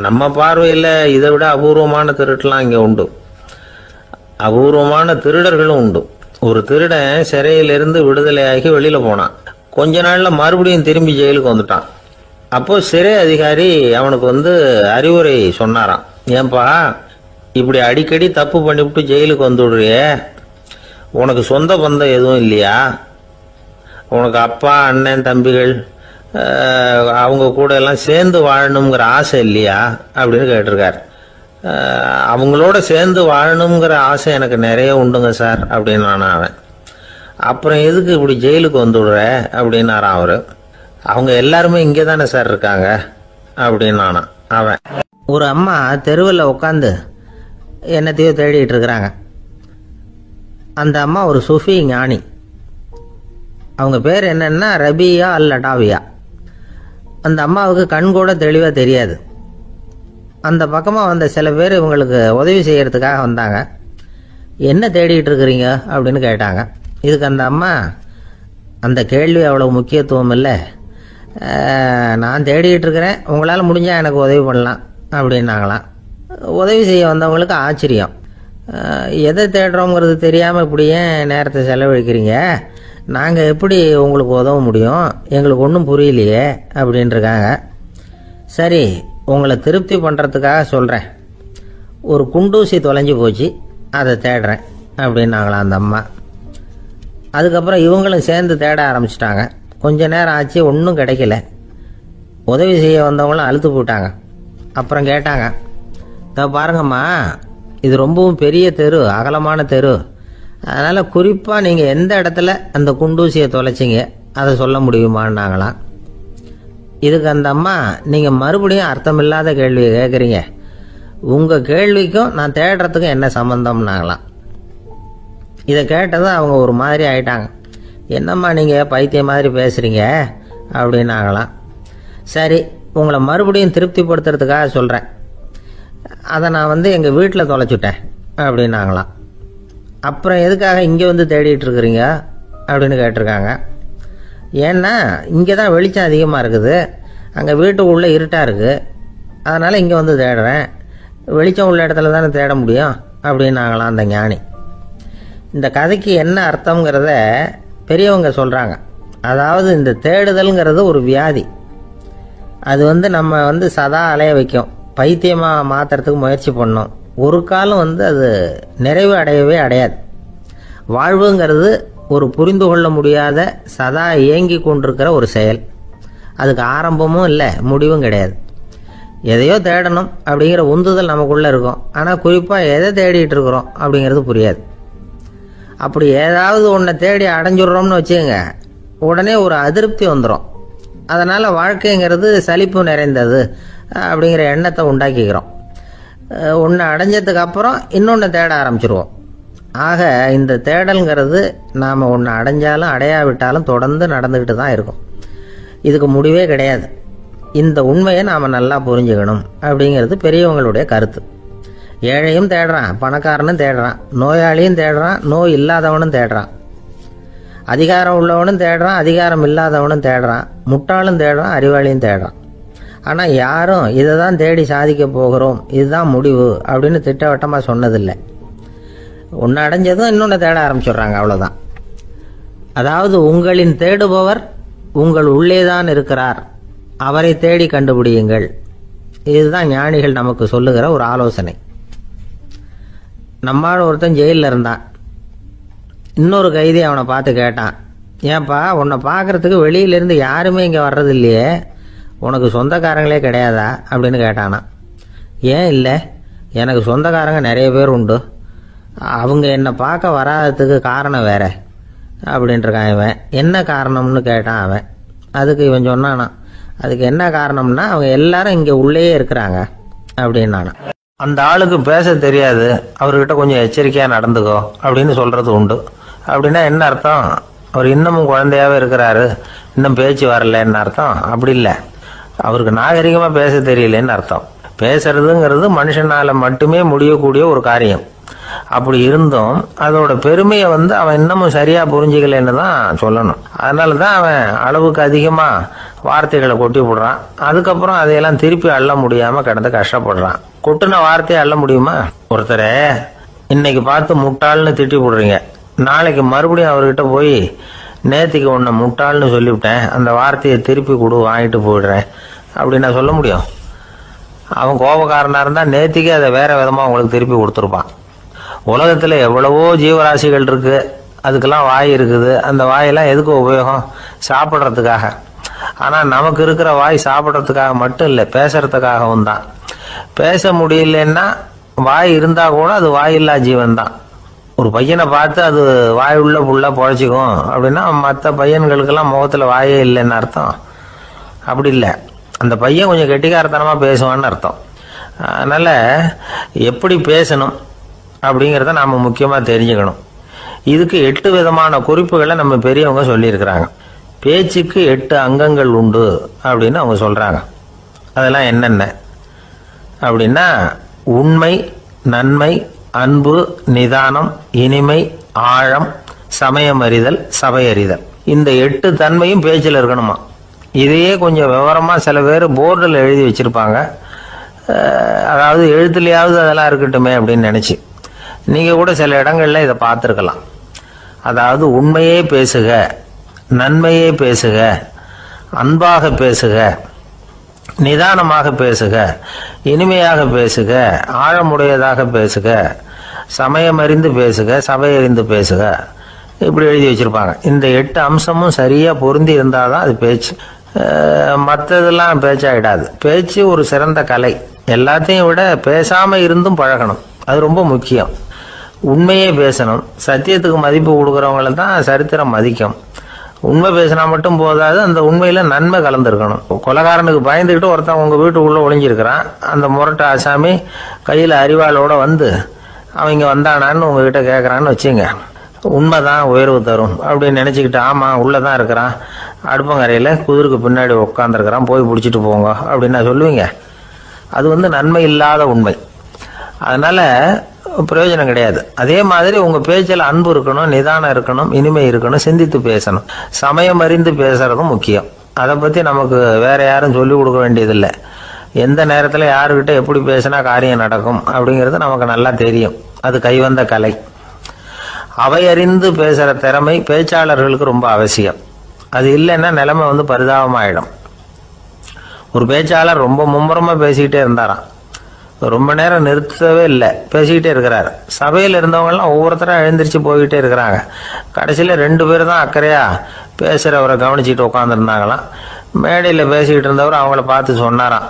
நம்ம பார்வையில் இதை விட அபூர்வமான திருட்டுலாம் இங்கே உண்டு, அபூர்வமான திருடர்களும் உண்டு. ஒரு திருடன் சிறையிலிருந்து விடுதலையாகி வெளியில் போனான். கொஞ்ச நாளில் மறுபடியும் திரும்பி ஜெயிலுக்கு வந்துட்டான். அப்போ சிறை அதிகாரி அவனுக்கு அறிவுரை சொன்னாராம். ஏன்பா இப்படி அடிக்கடி தப்பு பண்ணிவிட்டு ஜெயிலுக்கு வந்துடுறிய, உனக்கு சொந்த பந்தம் எதுவும் இல்லையா? உனக்கு அப்பா, அண்ணன், தம்பிகள் அவங்க கூட எல்லாம் சேர்ந்து வாழணுங்கிற ஆசை இல்லையா அப்படின்னு கேட்டிருக்கார். அவங்களோட சேர்ந்து வாழணுங்கிற ஆசை எனக்கு நிறைய உண்டுங்க சார் அப்படின்னு அவன். அப்புறம் எதுக்கு இப்படி ஜெயிலுக்கு வந்துடுற அப்படின்னாரான் அவரு. அவங்க எல்லாருமே இங்கே தானே சார் இருக்காங்க அப்படின்னு அவன். ஒரு அம்மா தெருவில் உட்காந்து என்னத்தையோ தேடிட்டு இருக்கிறாங்க. அந்த அம்மா ஒரு சூஃபி ஞானி. அவங்க பேர் என்னன்னா ரபியா அல் அடாவியா. அந்த அம்மாவுக்கு கண் கூட தெளிவாக தெரியாது. அந்த பக்கமாக வந்த சில பேர் இவங்களுக்கு உதவி செய்யறதுக்காக வந்தாங்க. என்ன தேடிட்டு இருக்கிறீங்க அப்படின்னு கேட்டாங்க. இதுக்கு அந்த அம்மா, அந்த கேள்வி அவ்வளோ முக்கியத்துவம் இல்லை, நான் தேடிட்டு இருக்கிறேன், உங்களால் முடிஞ்சால் எனக்கு உதவி பண்ணலாம் அப்படின்னாங்களாம். உதவி செய்ய வந்தவங்களுக்கு ஆச்சரியம். எதை தேடுறோங்கிறது தெரியாமல் இப்படி ஏன் நேரத்தை செலவழிக்கிறீங்க, நாங்கள் எப்படி உங்களுக்கு உதவ முடியும், எங்களுக்கு ஒன்றும் புரியலையே அப்படின்ட்டுருக்காங்க. சரி, உங்களை திருப்தி பண்ணுறதுக்காக சொல்கிறேன், ஒரு குண்டூசி தொலைஞ்சி போச்சு, அதை தேடுறேன் அப்படின்னாங்களாம் அந்த அம்மா. அதுக்கப்புறம் இவங்களும் சேர்ந்து தேட ஆரம்பிச்சிட்டாங்க. கொஞ்ச நேரம் ஆச்சு, ஒன்றும் கிடைக்கல. உதவி செய்ய வந்தவங்களும் அழுத்து போட்டாங்க. அப்புறம் கேட்டாங்க, இதை பாருங்கம்மா, இது ரொம்பவும் பெரிய தெரு, அகலமான தெரு, அதனால் குறிப்பாக நீங்கள் எந்த இடத்துல அந்த குண்டூசியை தொலைச்சிங்க அதை சொல்ல முடியுமான்னாங்களாம். இதுக்கு அந்த அம்மா, நீங்கள் மறுபடியும் அர்த்தமில்லாத கேள்வியை கேட்குறீங்க, உங்கள் கேள்விக்கும் நான் தேடுறதுக்கும் என்ன சம்மந்தம்னாங்களாம். இதை கேட்டதும் அவங்க ஒரு மாதிரி ஆயிட்டாங்க. என்னம்மா நீங்கள் பைத்தியம் மாதிரி பேசுகிறீங்க அப்படின்னாங்களாம். சரி, உங்களை மறுபடியும் திருப்திப்படுத்துறதுக்காக சொல்கிறேன், அதை நான் எங்கள் வீட்டில் தொலைச்சுட்டேன் அப்படின்னாங்களாம். அப்புறம் எதுக்காக இங்கே தேடிட்டு இருக்கிறீங்க அப்படின்னு கேட்டிருக்காங்க. ஏன்னா இங்கே தான் வெளிச்சம் அதிகமாக இருக்குது, அங்கே வீட்டுக்குள்ளே இருட்டாக இருக்குது, அதனால் இங்கே தேடுறேன், வெளிச்சம் உள்ள இடத்துல தானே தேட முடியும் அப்படின்னாங்களாம் அந்த ஞானி. இந்த கதைக்கு என்ன அர்த்தங்கிறத பெரியவங்க சொல்கிறாங்க. அதாவது இந்த தேடுதல்ங்கிறது ஒரு வியாதி. அது நம்ம சதா அலைய வைக்கும், பைத்தியமாக மாற்றுறதுக்கு முயற்சி பண்ணோம். ஒரு காலம் அது நிறைவு அடையவே அடையாது. வாழ்வுங்கிறது ஒரு புரிந்து கொள்ள முடியாத, சதா இயங்கி கொண்டிருக்கிற ஒரு செயல். அதுக்கு ஆரம்பமும் இல்லை, முடிவும் கிடையாது. எதையோ தேடணும் அப்படிங்கிற உந்துதல் நமக்குள்ளே இருக்கும், ஆனால் குறிப்பாக எதை தேடிட்டு இருக்கிறோம் அப்படிங்கிறது புரியாது. அப்படி ஏதாவது ஒன்றை தேடி அடைஞ்சிடுறோம்னு வச்சுக்கோங்க, உடனே ஒரு அதிருப்தி வந்துடும். அதனால் வாழ்க்கைங்கிறது சலிப்பு நிறைந்தது அப்படிங்கிற எண்ணத்தை உண்டாக்கிக்கிறோம். ஒன்று அடைஞ்சதுக்கு அப்புறம் இன்னொன்று தேட ஆரம்பிச்சிருவோம். ஆக இந்த தேடல்ங்கிறது நாம் ஒன்று அடைஞ்சாலும் அடையாவிட்டாலும் தொடர்ந்து நடந்துக்கிட்டு தான் இருக்கும். இதுக்கு முடிவே கிடையாது. இந்த உண்மையை நாம் நல்லா புரிஞ்சுக்கணும் அப்படிங்கிறது பெரியவங்களுடைய கருத்து. ஏழையும் தேடுறான், பணக்காரனும் தேடுறான், நோயாளியும் தேடுறான், நோய் இல்லாதவனும் தேடுறான், அதிகாரம் உள்ளவனும் தேடுறான், அதிகாரம் இல்லாதவனும் தேடுறான், முட்டாளும் தேடுறான், அறிவாளியும் தேடுறான். ஆனால் யாரும் இதை தான் தேடி சாதிக்க போகிறோம், இதுதான் முடிவு அப்படின்னு திட்டவட்டமாக சொன்னதில்லை. ஒன்று அடைஞ்சதும் இன்னொன்று தேட ஆரம்பிச்சிடுறாங்க, அவ்வளோதான். அதாவது உங்களின் தேடுபவர் உங்கள் உள்ளே தான் இருக்கிறார், அவரை தேடி கண்டுபிடியுங்கள். இதுதான் ஞானிகள் நமக்கு சொல்லுகிற ஒரு ஆலோசனை. நம்மால் ஒருத்தன் ஜெயிலில் இருந்தான். இன்னொரு கைதி அவனை பார்த்து கேட்டான், ஏன்பா உன்னை பார்க்குறதுக்கு வெளியிலேருந்து யாருமே இங்கே வர்றது இல்லையே, உனக்கு சொந்தக்காரங்களே கிடையாதா அப்படின்னு கேட்டானா. ஏன் இல்லை, எனக்கு சொந்தக்காரங்க நிறைய பேர் உண்டு, அவங்க என்னை பார்க்க வராததுக்கு காரணம் வேற அப்படின்ட்டுருக்கான் இவன். என்ன காரணம்னு கேட்டான் அவன். அதுக்கு இவன் சொன்னானா, அதுக்கு என்ன காரணம்னா அவங்க எல்லாரும் இங்கே உள்ளேயே இருக்கிறாங்க அப்படின்னானா. அந்த ஆளுக்கு பேச தெரியாது, அவர்கிட்ட கொஞ்சம் எச்சரிக்கையாக நடந்துக்கோ அப்படின்னு சொல்கிறது உண்டு. அப்படின்னா என்ன அர்த்தம், அவர் இன்னமும் குழந்தையாகவே இருக்கிறாரு, இன்னும் பேச்சு வரலன்னு அர்த்தம். அப்படி இல்லை, அவருக்கு நாகரிகமா பேச தெரியலன்னு அர்த்தம். பேசுறதுங்கிறது மனுஷனால மட்டுமே முடியக்கூடிய ஒரு காரியம். அப்படி இருந்தும் அதோட பெருமையை அவன் இன்னமும் சரியா புரிஞ்சுக்கலன்னு தான் சொல்லணும். அதனாலதான் அவன் அளவுக்கு அதிகமா வார்த்தைகளை கொட்டி போடுறான். அதுக்கப்புறம் அதையெல்லாம் திருப்பி அள்ள முடியாம கிடந்து கஷ்டப்படுறான். கொட்டுன வார்த்தையை அள்ள முடியுமா? ஒருத்தரை இன்னைக்கு பார்த்து முட்டாள்னு திட்டி போடுறீங்க, நாளைக்கு மறுபடியும் அவர்கிட்ட போய் நேத்திக்கு உன்னை முட்டாள்னு சொல்லிவிட்டேன், அந்த வார்த்தையை திருப்பி கொடு, வாங்கிட்டு போயிடுறேன் அப்படின்னு நான் சொல்ல முடியும்? அவன் கோபக்காரனா இருந்தா நேத்திக்கு அதை வேற விதமா உங்களுக்கு திருப்பி கொடுத்துருப்பான். உலகத்துல எவ்வளவோ ஜீவராசிகள் இருக்கு, அதுக்கெல்லாம் வாய் இருக்குது. அந்த வாயெல்லாம் எதுக்கு உபயோகம்? சாப்பிட்றதுக்காக. ஆனா நமக்கு இருக்கிற வாய் சாப்பிட்றதுக்காக மட்டும் இல்லை, பேசுறதுக்காகவும் தான். பேச முடியலன்னா வாய் இருந்தா கூட அது வாயில்லா ஜீவன் தான். ஒரு பையனை பார்த்து அது வாய் உள்ள புள்ள பொழைச்சிக்கும் அப்படின்னா மற்ற பையன்களுக்கெல்லாம் முகத்துல வாயே இல்லைன்னு அர்த்தம். அப்படி இல்லை, அந்த பையன் கொஞ்சம் கெட்டிக்காரத்தனமா பேசுவான்னு அர்த்தம். அதனால எப்படி பேசணும் அப்படிங்கிறத நாம முக்கியமா தெரிஞ்சுக்கணும். இதுக்கு 8 விதமான குறிப்புகளை நம்ம பெரியவங்க சொல்லியிருக்கிறாங்க. பேச்சுக்கு 8 அங்கங்கள் உண்டு அப்படின்னு அவங்க சொல்றாங்க. அதெல்லாம் என்னென்ன அப்படின்னா, உண்மை, நன்மை, அன்பு, நிதானம், இனிமை, ஆழம், சமயம் அறிதல், சபை அறிதல். இந்த 8 தன்மையும் பேச்சில் இருக்கணுமா. இதையே கொஞ்சம் விவரமா சில பேர் போர்டில் எழுதி வச்சிருப்பாங்க. அதாவது எழுத்துலையாவது அதெல்லாம் இருக்கட்டுமே அப்படின்னு நினைச்சு நீங்க கூட சில இடங்கள்ல இதை பார்த்துருக்கலாம். அதாவது உண்மையே பேசுக, நன்மையே பேசுக, அன்பாக பேசுக, நிதானமாக பேசுக, இனிமையாக பேசுக, ஆழமுடையதாக பேசுக, சமயம் அறிந்து பேசுக, சபை அறிந்து பேசுக, இப்படி எழுதி வச்சிருப்பாங்க. இந்த 8 அம்சமும் சரியா பொருந்தி இருந்தாதான் அது பேச்சு. மற்றதெல்லாம் பேச்சாயிடாது. பேச்சு ஒரு சிறந்த கலை. எல்லாத்தையும் விட பேசாம இருந்தும் பழகணும், அது ரொம்ப முக்கியம். உண்மையே பேசணும். சத்தியத்துக்கு மதிப்பு கொடுக்கறவங்கள தான் சரித்திரம் மதிக்கும். உண்மை பேசினா மட்டும் போதாது, அந்த உண்மையில நன்மை கலந்துருக்கணும். கொலைகாரனுக்கு பயந்துக்கிட்டு ஒருத்தன் உங்க வீட்டுக்குள்ள ஒளிஞ்சிருக்கிறான். அந்த முரட்டு ஆசாமி கையில அரிவாளோட அவங்க வந்தானான்னு உங்ககிட்ட கேட்கறான்னு வச்சுங்க. உண்மைதான் உயர்வு தரும் அப்படின்னு நினைச்சுக்கிட்டு, ஆமா உள்ளதான் இருக்கிறான், அடுப்பங்கரையில குதிருக்கு பின்னாடி உட்காந்துருக்கிறான், போய் பிடிச்சிட்டு போங்க அப்படின்னு சொல்லுவீங்க? அது நன்மை இல்லாத உண்மை. அதனால பிரயோஜனம் கிடையாது. அதே மாதிரி உங்க பேச்சில் அன்பு இருக்கணும், நிதானம் இருக்கணும், இனிமை இருக்கணும், சிந்தித்து பேசணும், சமயம் அறிந்து பேசுறதும் முக்கியம். அதை பத்தி நமக்கு வேற யாரும் சொல்லிக் கொடுக்க வேண்டியதில்லை. எந்த நேரத்துல யாருக்கிட்ட எப்படி பேசினா காரியம் நடக்கும் அப்படிங்கிறது நமக்கு நல்லா தெரியும். அது கைவந்த கலை. அவை அறிந்து பேசுற திறமை பேச்சாளர்களுக்கு ரொம்ப அவசியம். அது இல்லைன்னா நிலைமை பரிதாபமாயிடும். ஒரு பேச்சாளர் ரொம்ப மும்முரமா பேசிக்கிட்டே இருந்தாராம். ரொம்ப நேரம் நிறுத்தவே இல்லை, பேசிக்கிட்டே இருக்கிறாரு. சபையில் இருந்தவங்க எல்லாம் ஒவ்வொருத்தரும் எழுந்திரிச்சு போய்கிட்டே இருக்கிறாங்க. கடைசியில 2 பேர் தான் அக்கறையா பேசுறவரை கவனிச்சுட்டு உட்காந்துருந்தாங்களாம். மேடையில் பேசிக்கிட்டு இருந்தவர் அவங்கள பார்த்து சொன்னாராம்,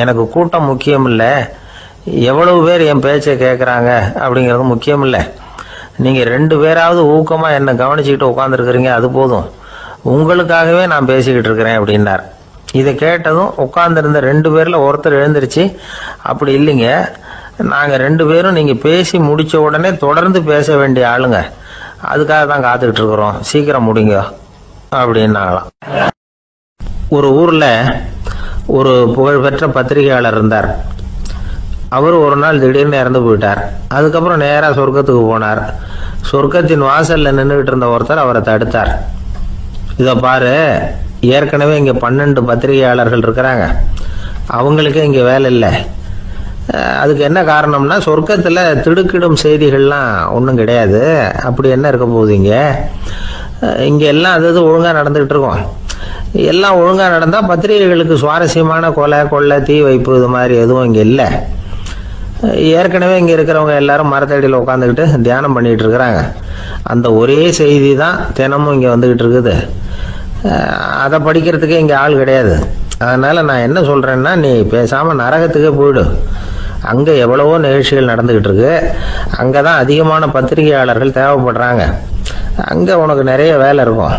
எனக்கு கூட்டம் முக்கியம் இல்லை, எவ்வளவு பேர் என் பேச்சை கேட்கறாங்க அப்படிங்கிறது முக்கியம் இல்லை. நீங்க 2 பேராவது ஊக்கமா என்ன கவனிச்சுக்கிட்டு உட்காந்துருக்கிறீங்க, அது போதும். உங்களுக்காகவே நான் பேசிக்கிட்டு இருக்கிறேன் அப்படின்னார். இதை கேட்டதும் உட்கார்ந்துருந்த 2 பேர்ல ஒருத்தர் எழுந்திருச்சு, அப்படி இல்லைங்க, நாங்க 2 பேரும் நீங்க பேசி முடிச்ச உடனே தொடர்ந்து பேச வேண்டிய ஆளுங்க, அதுக்காக தான் காத்துக்கிட்டு இருக்கிறோம், சீக்கிரம் முடிங்க அப்படின்னாங்களாம். ஒரு ஊர்ல ஒரு புகழ்பெற்ற பத்திரிகையாளர் இருந்தார். அவர் ஒரு நாள் திடீர்னு இறந்து போயிட்டார். அதுக்கப்புறம் நேரா சொர்க்கத்துக்கு போனார். சொர்க்கத்தின் வாசல்ல நின்றுகிட்டு இருந்த ஒருத்தர் அவரை தடுத்தார். இத பாரு, ஏற்கனவே இங்க 12 பத்திரிகையாளர்கள் இருக்கிறாங்க, அவங்களுக்கே இங்க வேலை இல்லை. அதுக்கு என்ன காரணம்னா, சொர்க்கத்துல திடுக்கிடும் செய்திகள்லாம் ஒன்றும் கிடையாது. அப்படி என்ன இருக்க போகுது இங்க எல்லாம் அது ஒழுங்கா நடந்துகிட்டு இருக்கும். எல்லாம் ஒழுங்கா நடந்தா பத்திரிகைகளுக்கு சுவாரஸ்யமான கொலை, கொள்ளை, தீ வைப்பு இது மாதிரி எதுவும் இங்க இல்லை. ஏற்கனவே இங்க இருக்கிறவங்க எல்லாரும் மரத்தடியில் உட்காந்துக்கிட்டு தியானம் பண்ணிட்டு இருக்கிறாங்க. அந்த ஒரே செய்தி தான் தினமும் இங்க வந்துகிட்டு இருக்குது. அதை படிக்கிறதுக்கே இங்க ஆள் கிடையாது. அதனால நான் என்ன சொல்றேன்னா, நீ பேசாம நரகத்துக்கே போயிடு. அங்க எவ்வளவோ நிகழ்ச்சிகள் நடந்துகிட்டு இருக்கு, அங்கதான் அதிகமான பத்திரிகையாளர்கள் தேவைப்படுறாங்க. அங்க உனக்கு நிறைய வேலை இருக்கும்,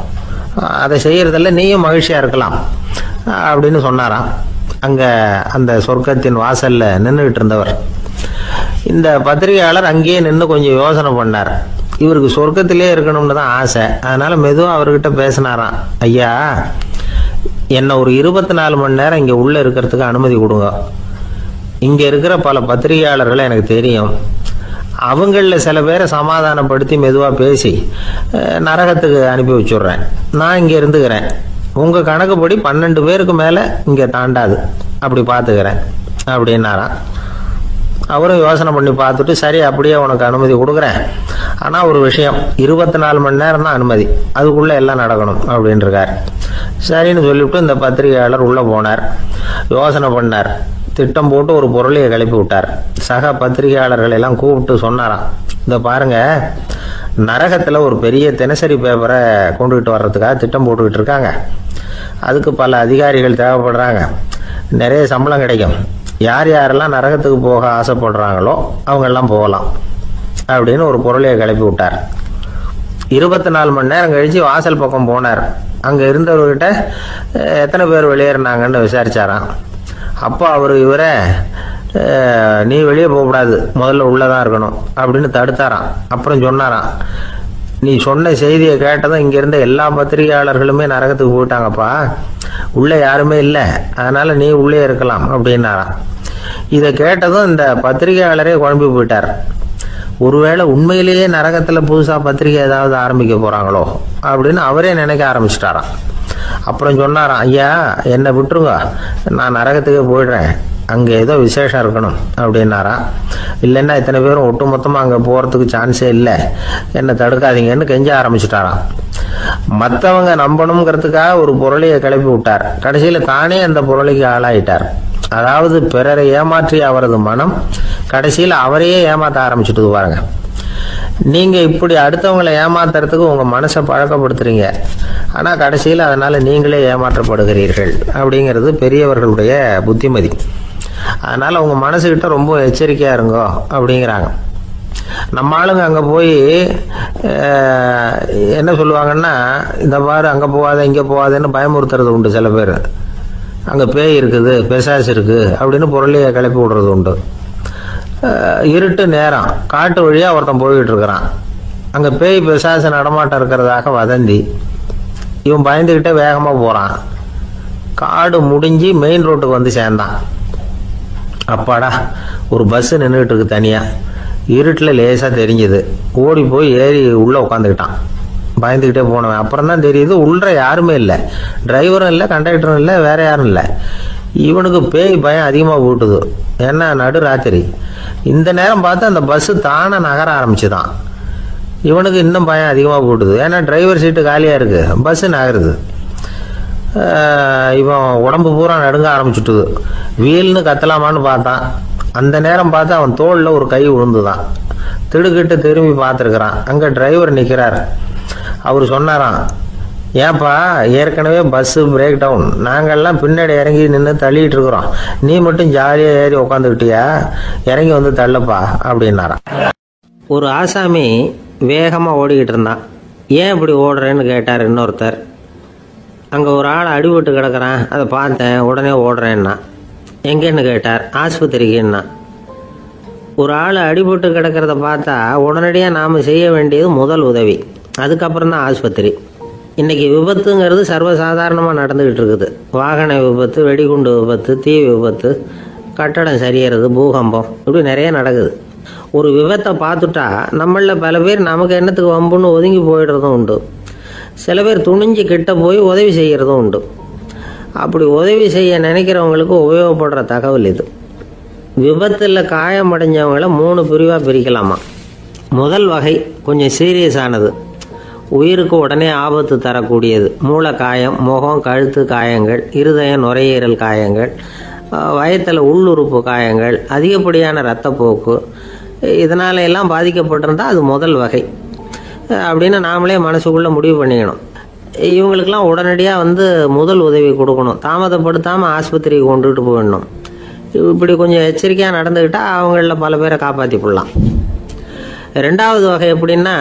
அதை செய்யறதில்ல, நீயும் மகிழ்ச்சியா இருக்கலாம் அப்படின்னு சொன்னாராம். அங்க அந்த சொர்க்கத்தின் வாசல்ல நின்றுகிட்டு இருந்தவர். இந்த பத்திரிகையாளர் அங்கேயே நின்று கொஞ்சம் யோசனை பண்ணார். இவருக்கு சொர்க்கத்திலே இருக்கணும்னு தான் ஆசை. அதனால மெதுவாக அவர்கிட்ட பேசினாராம். ஐயா, என்னை ஒரு 24 மணி நேரம் இங்கே உள்ளே இருக்கிறதுக்கு அனுமதி கொடுங்க. இங்கே இருக்கிற பல பத்திரிகையாளர்களை எனக்கு தெரியும். அவங்களில் சில பேரை சமாதானப்படுத்தி மெதுவாக பேசி நரகத்துக்கு அனுப்பி வச்சுட்றேன். நான் இங்கே இருந்துக்கிறேன். உங்கள் கணக்குப்படி 12 பேருக்கு மேலே இங்கே தாண்டாது, அப்படி பார்த்துக்கிறேன் அப்படின்னாராம். அவரும் யோசனை பண்ணி பார்த்துட்டு, சரி அப்படியே உனக்கு அனுமதி கொடுக்குறேன், ஆனால் ஒரு விஷயம், 24 மணி நேரம் தான் அனுமதி, அதுக்குள்ளே எல்லாம் நடக்கணும் அப்படின்ட்டுருக்கார். சரின்னு சொல்லிவிட்டு இந்த பத்திரிகையாளர் உள்ளே போனார். யோசனை பண்ணார். திட்டம் போட்டு ஒரு பொருளையை கிளப்பி விட்டார். சக பத்திரிகையாளர்கள் எல்லாம் கூப்பிட்டு சொன்னாராம், இந்த பாருங்க, நரகத்தில் ஒரு பெரிய தினசரி பேப்பரை கொண்டுகிட்டு வர்றதுக்காக திட்டம் போட்டுக்கிட்டு இருக்காங்க. அதுக்கு பல அதிகாரிகள் தேவைப்படுறாங்க. நிறைய சம்பளம் கிடைக்கும். யார் யாரெல்லாம் நரகத்துக்கு போக ஆசைப்படுறாங்களோ அவங்கெல்லாம் போகலாம் அப்படின்னு ஒரு பொருளையை கிளப்பி விட்டார். 24 மணி நேரம் கழித்து வாசல் பக்கம் போனார். அங்கே இருந்தவர்கிட்ட எத்தனை பேர் வெளியேறினாங்கன்னு விசாரிச்சாராம். அப்போ அவர் இவரை, நீ வெளியே போகக்கூடாது, முதல்ல உள்ளதான் இருக்கணும் அப்படின்னு தடுத்தாராம். அப்புறம் சொன்னாராம், நீ சொன்ன செய்தியை கேட்டதும் இங்கே இருந்த எல்லா பத்திரிகையாளர்களுமே நரகத்துக்கு போயிட்டாங்கப்பா, உள்ளே யாருமே இல்லை, அதனால நீ உள்ளே இருக்கலாம் அப்படின்னாராம். இதை கேட்டதும் இந்த பத்திரிகையாளரே குழம்பி போயிட்டார். ஒருவேளை உண்மையிலேயே நரகத்தில் புதுசாக பத்திரிகை ஏதாவது ஆரம்பிக்க போகிறாங்களோ அப்படின்னு அவரே நினைக்க ஆரம்பிச்சிட்டாராம். அப்புறம் சொன்னாராம், ஐயா என்னை விட்டுருங்க, நான் நரகத்துக்கே போயிடுறேன், அங்கே ஏதோ விசேஷம் இருக்கணும் அப்படின்னாராம். இல்லைன்னா இத்தனை பேரும் ஒட்டுமொத்தமாக அங்கே போகிறதுக்கு சான்ஸே இல்லை, என்னை தடுக்காதீங்கன்னு கெஞ்ச ஆரம்பிச்சுட்டாராம். மற்றவங்க நம்பணுங்கிறதுக்காக ஒரு பொருளையை கிளப்பி விட்டார். கடைசியில் தானே அந்த பொருளைக்கு ஆளாயிட்டார். அதாவது பிறரை ஏமாற்றிய அவரது மனம் கடைசியில் அவரையே ஏமாற்ற ஆரம்பிச்சுட்டு பாருங்க. நீங்கள் இப்படி அடுத்தவங்களை ஏமாத்துறதுக்கு உங்கள் மனசை பழக்கப்படுத்துறீங்க, ஆனால் கடைசியில் அதனால் நீங்களே ஏமாற்றப்படுகிறீர்கள் அப்படிங்கிறது பெரியவர்களுடைய புத்திமதி. அதனால் உங்கள் மனசுக்கிட்ட ரொம்ப எச்சரிக்கையாக இருங்கோ அப்படிங்கிறாங்க. நம்ம ஆளுங்க அங்கே போய் என்ன சொல்லுவாங்கன்னா, இந்த பாரு அங்கே போகாத இங்கே போகாதேன்னு பயமுறுத்துறது உண்டு. சில பேர் அங்கே பேய் இருக்குது, பிசாசு இருக்குது அப்படின்னு பொருளையை கிளப்பி விடுறது உண்டு. இருட்டு நேரம், காட்டு வழியாக ஒருத்தன் போய்கிட்டு இருக்கிறான். அங்கே பேய் பிசாசு நடமாட்டம் இருக்கிறதாக வதந்தி. இவன் பயந்துக்கிட்டே வேகமாக போகிறான். காடு முடிஞ்சு மெயின் ரோட்டுக்கு வந்து சேர்ந்தான். அப்பாடா, ஒரு பஸ்ஸு நின்றுட்டு இருக்கு தனியாக. இருட்டில் லேசாக தெரிஞ்சுது. ஓடி போய் ஏறி உள்ளே உட்காந்துக்கிட்டான். பயந்துக்கிட்டே போனவன் அப்புறம் தான் தெரியுது உள்ள யாருமே இல்லை, டிரைவரும் இல்லை, கண்டக்டரும் இல்லை, வேற யாரும் இல்லை. இவனுக்கு பேய் பயம் அதிகமாக போட்டுது. ஏன்னா நடு ராத்திரி. இந்த நேரம் பார்த்து அந்த பஸ்ஸு தானே நகர ஆரம்பிச்சுதான். இவனுக்கு இன்னும் பயம் அதிகமாக போட்டுது. ஏன்னா டிரைவர் சீட்டு காலியாக இருக்குது, பஸ்ஸு நகருது. இவன் உடம்பு பூரா நடுங்க ஆரம்பிச்சுட்டுது. வீல்னு கத்தலாமான்னு பார்த்தான். அந்த நேரம் பார்த்து அவன் தோளில் ஒரு கை விழுந்துதான். திடுக்கிட்டு திரும்பி பார்த்துருக்குறான். அங்கே டிரைவர் நிற்கிறார். அவர் சொன்னாராம், ஏன்பா ஏற்கனவே பஸ்ஸு பிரேக் டவுன், நாங்கள்லாம் பின்னாடி இறங்கி நின்று தள்ளிட்டு இருக்கிறோம், நீ மட்டும் ஜாலியாக ஏறி உக்காந்துக்கிட்டியா, இறங்கி வந்து தள்ளுப்பா அப்படின்னாராம். ஒரு ஆசாமி வேகமாக ஓடிக்கிட்டு இருந்தான். ஏன் இப்படி ஓடுறேன்னு கேட்டார் இன்னொருத்தர். அங்கே ஒரு ஆள் அடிபட்டு கிடக்கிறான், அதை பார்த்தேன், உடனே ஓடுறேன்னா. எங்கேன்னு கேட்டார். ஆஸ்பத்திரிக்குன்னா. ஒரு ஆள் அடிபட்டு கிடக்கிறத பார்த்தா உடனடியாக நாம் செய்ய வேண்டியது முதல் உதவி, அதுக்கப்புறம் தான் ஆஸ்பத்திரி. இன்றைக்கி விபத்துங்கிறது சர்வசாதாரணமாக நடந்துக்கிட்டு இருக்குது. வாகன விபத்து, வெடிகுண்டு விபத்து, தீ விபத்து, கட்டடம் சரியறது, பூகம்பம், இப்படி நிறைய நடக்குது. ஒரு விபத்தை பார்த்துட்டா நம்மளில் பல பேர் நமக்கு என்னத்துக்கு வம்புன்னு ஒதுங்கி போயிடுறதும் உண்டு. சில பேர் துணிஞ்சு கிட்ட போய் உதவி செய்கிறதும் உண்டு. அப்படி உதவி செய்ய நினைக்கிறவங்களுக்கு உபயோகப்படுற தகவல் இது. விபத்தில் காயமடைஞ்சவங்களை 3 பிரிவாக பிரிக்கலாமா. முதல் வகை கொஞ்சம் சீரியஸானது, உயிருக்கு உடனே ஆபத்து தரக்கூடியது. மூளை காயம், முகம், கழுத்து காயங்கள், இருதயம், நுரையீரல் காயங்கள், வயத்தில் உள்ளுறுப்பு காயங்கள், அதிகப்படியான இரத்தப்போக்கு, இதனால எல்லாம் பாதிக்கப்பட்டிருந்தால் அது முதல் வகை அப்படின்னு நாமளே மனசுக்குள்ளே முடிவு பண்ணிக்கணும். இவங்களுக்கெல்லாம் உடனடியாக முதல் உதவி கொடுக்கணும். தாமதப்படுத்தாமல் ஆஸ்பத்திரிக்கு கொண்டுகிட்டு போயிடணும். இப்படி கொஞ்சம் எச்சரிக்கையாக நடந்துக்கிட்டால் அவங்களில் பல பேரை காப்பாற்றி போடலாம். 2வது வகை எப்படின்னா,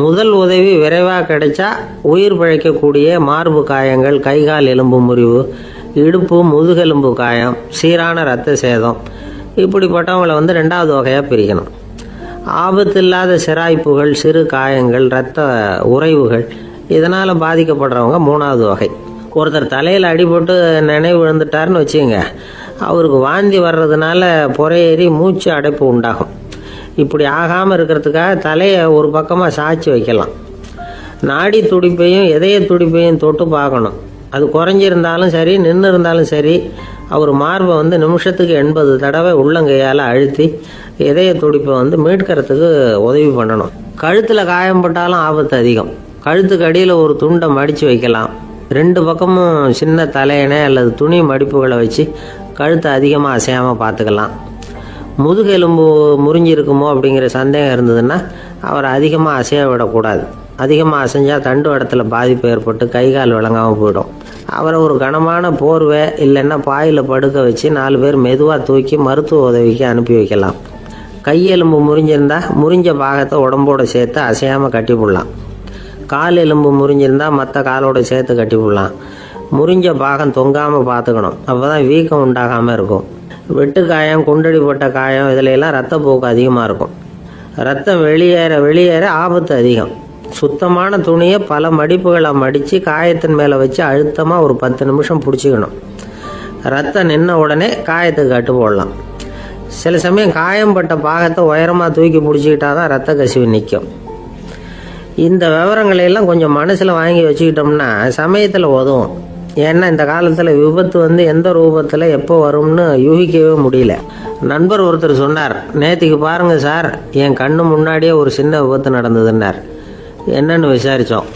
முதல் உதவி விரைவாக கிடைச்சா உயிர் பிழைக்கக்கூடிய மார்பு காயங்கள், கைகால் எலும்பு முறிவு, இடுப்பு முதுகெலும்பு காயம், சீரான இரத்த சேதம், இப்படிப்பட்டவங்களை 2வது வகையாக பிரிக்கணும். ஆபத்து இல்லாத சிராய்ப்புகள், சிறு காயங்கள், இரத்த உறைவுகள், இதனால் பாதிக்கப்படுறவங்க 3வது வகை. ஒருத்தர் தலையில் அடிபட்டு நினைவு விழுந்துட்டாருன்னு வச்சுங்க, அவருக்கு வாந்தி வர்றதுனால புறையேறி மூச்சு அடைப்பு உண்டாகும். இப்படி ஆகாமல் இருக்கிறதுக்காக தலையை ஒரு பக்கமாக சாய்ச்சி வைக்கலாம். நாடி துடிப்பையும் இதய துடிப்பையும் தொட்டு பார்க்கணும். அது குறைஞ்சிருந்தாலும் சரி, நின்று இருந்தாலும் சரி, அவர் மார்பை நிமிஷத்துக்கு 80 தடவை உள்ளங்கையால் அழுத்தி இதய துடிப்பை மீட்கிறதுக்கு உதவி பண்ணணும். கழுத்தில் காயம்பட்டாலும் ஆபத்து அதிகம். கழுத்துக்கு அடியில் ஒரு துண்டை மடித்து வைக்கலாம். 2 பக்கமும் சின்ன தலையணை அல்லது துணி மடிப்புகளை வச்சு கழுத்தை அதிகமாக அசையாமல் பார்த்துக்கலாம். முதுகெலும்பு முறிஞ்சிருக்குமோ அப்படிங்கிற சந்தேகம் இருந்ததுன்னா அவரை அதிகமாக அசைய விடக்கூடாது. அதிகமாக அசைஞ்சால் தண்டு இடத்துல பாதிப்பு ஏற்பட்டு கை கால் விளங்காமல் போயிடும். அவரை ஒரு கனமான போர்வை இல்லைன்னா பாயில் படுக்க வச்சு 4 பேர் மெதுவாக தூக்கி மருத்துவ உதவிக்கு அனுப்பி வைக்கலாம். கையெலும்பு முறிஞ்சிருந்தால் முறிஞ்ச பாகத்தை உடம்போடு சேர்த்து அசையாமல் கட்டி போடலாம். கால் எலும்பு முறிஞ்சிருந்தால் மற்ற காலோடு சேர்த்து கட்டி போடலாம். முறிஞ்ச பாகம் தொங்காமல் பார்த்துக்கணும். அப்போ தான் வீக்கம் உண்டாகாமல் இருக்கும். வெட்டு காயம், குண்டடிப்பட்ட காயம், இதிலெல்லாம் ரத்தப்போக்கு அதிகமாக இருக்கும். ரத்தம் வெளியேற ஆபத்து அதிகம். சுத்தமான துணியை பல மடிப்புகளை மடித்து காயத்தின் மேலே வச்சு அழுத்தமாக ஒரு 10 நிமிஷம் பிடிச்சிக்கணும். ரத்தம் நின்ன உடனே காயத்துக்கு கட்டு போடலாம். சில சமயம் காயம்பட்ட பாகத்தை உயரமாக தூக்கி பிடிச்சிக்கிட்டா தான் ரத்த கசிவு நிற்கும். இந்த விவரங்களையெல்லாம் கொஞ்சம் மனசில் வாங்கி வச்சுக்கிட்டோம்னா சமயத்தில் உதவும். ஏன்னா இந்த காலத்தில் விபத்து எந்த ரூபத்தில் எப்போ வரும்னு யூகிக்கவே முடியல. நண்பர் ஒருத்தர் சொன்னார், நேற்றுக்கு பாருங்கள் சார், என் கண்ணு முன்னாடியே ஒரு சின்ன விபத்து நடந்ததுன்னார். என்னன்னு விசாரித்தோம்.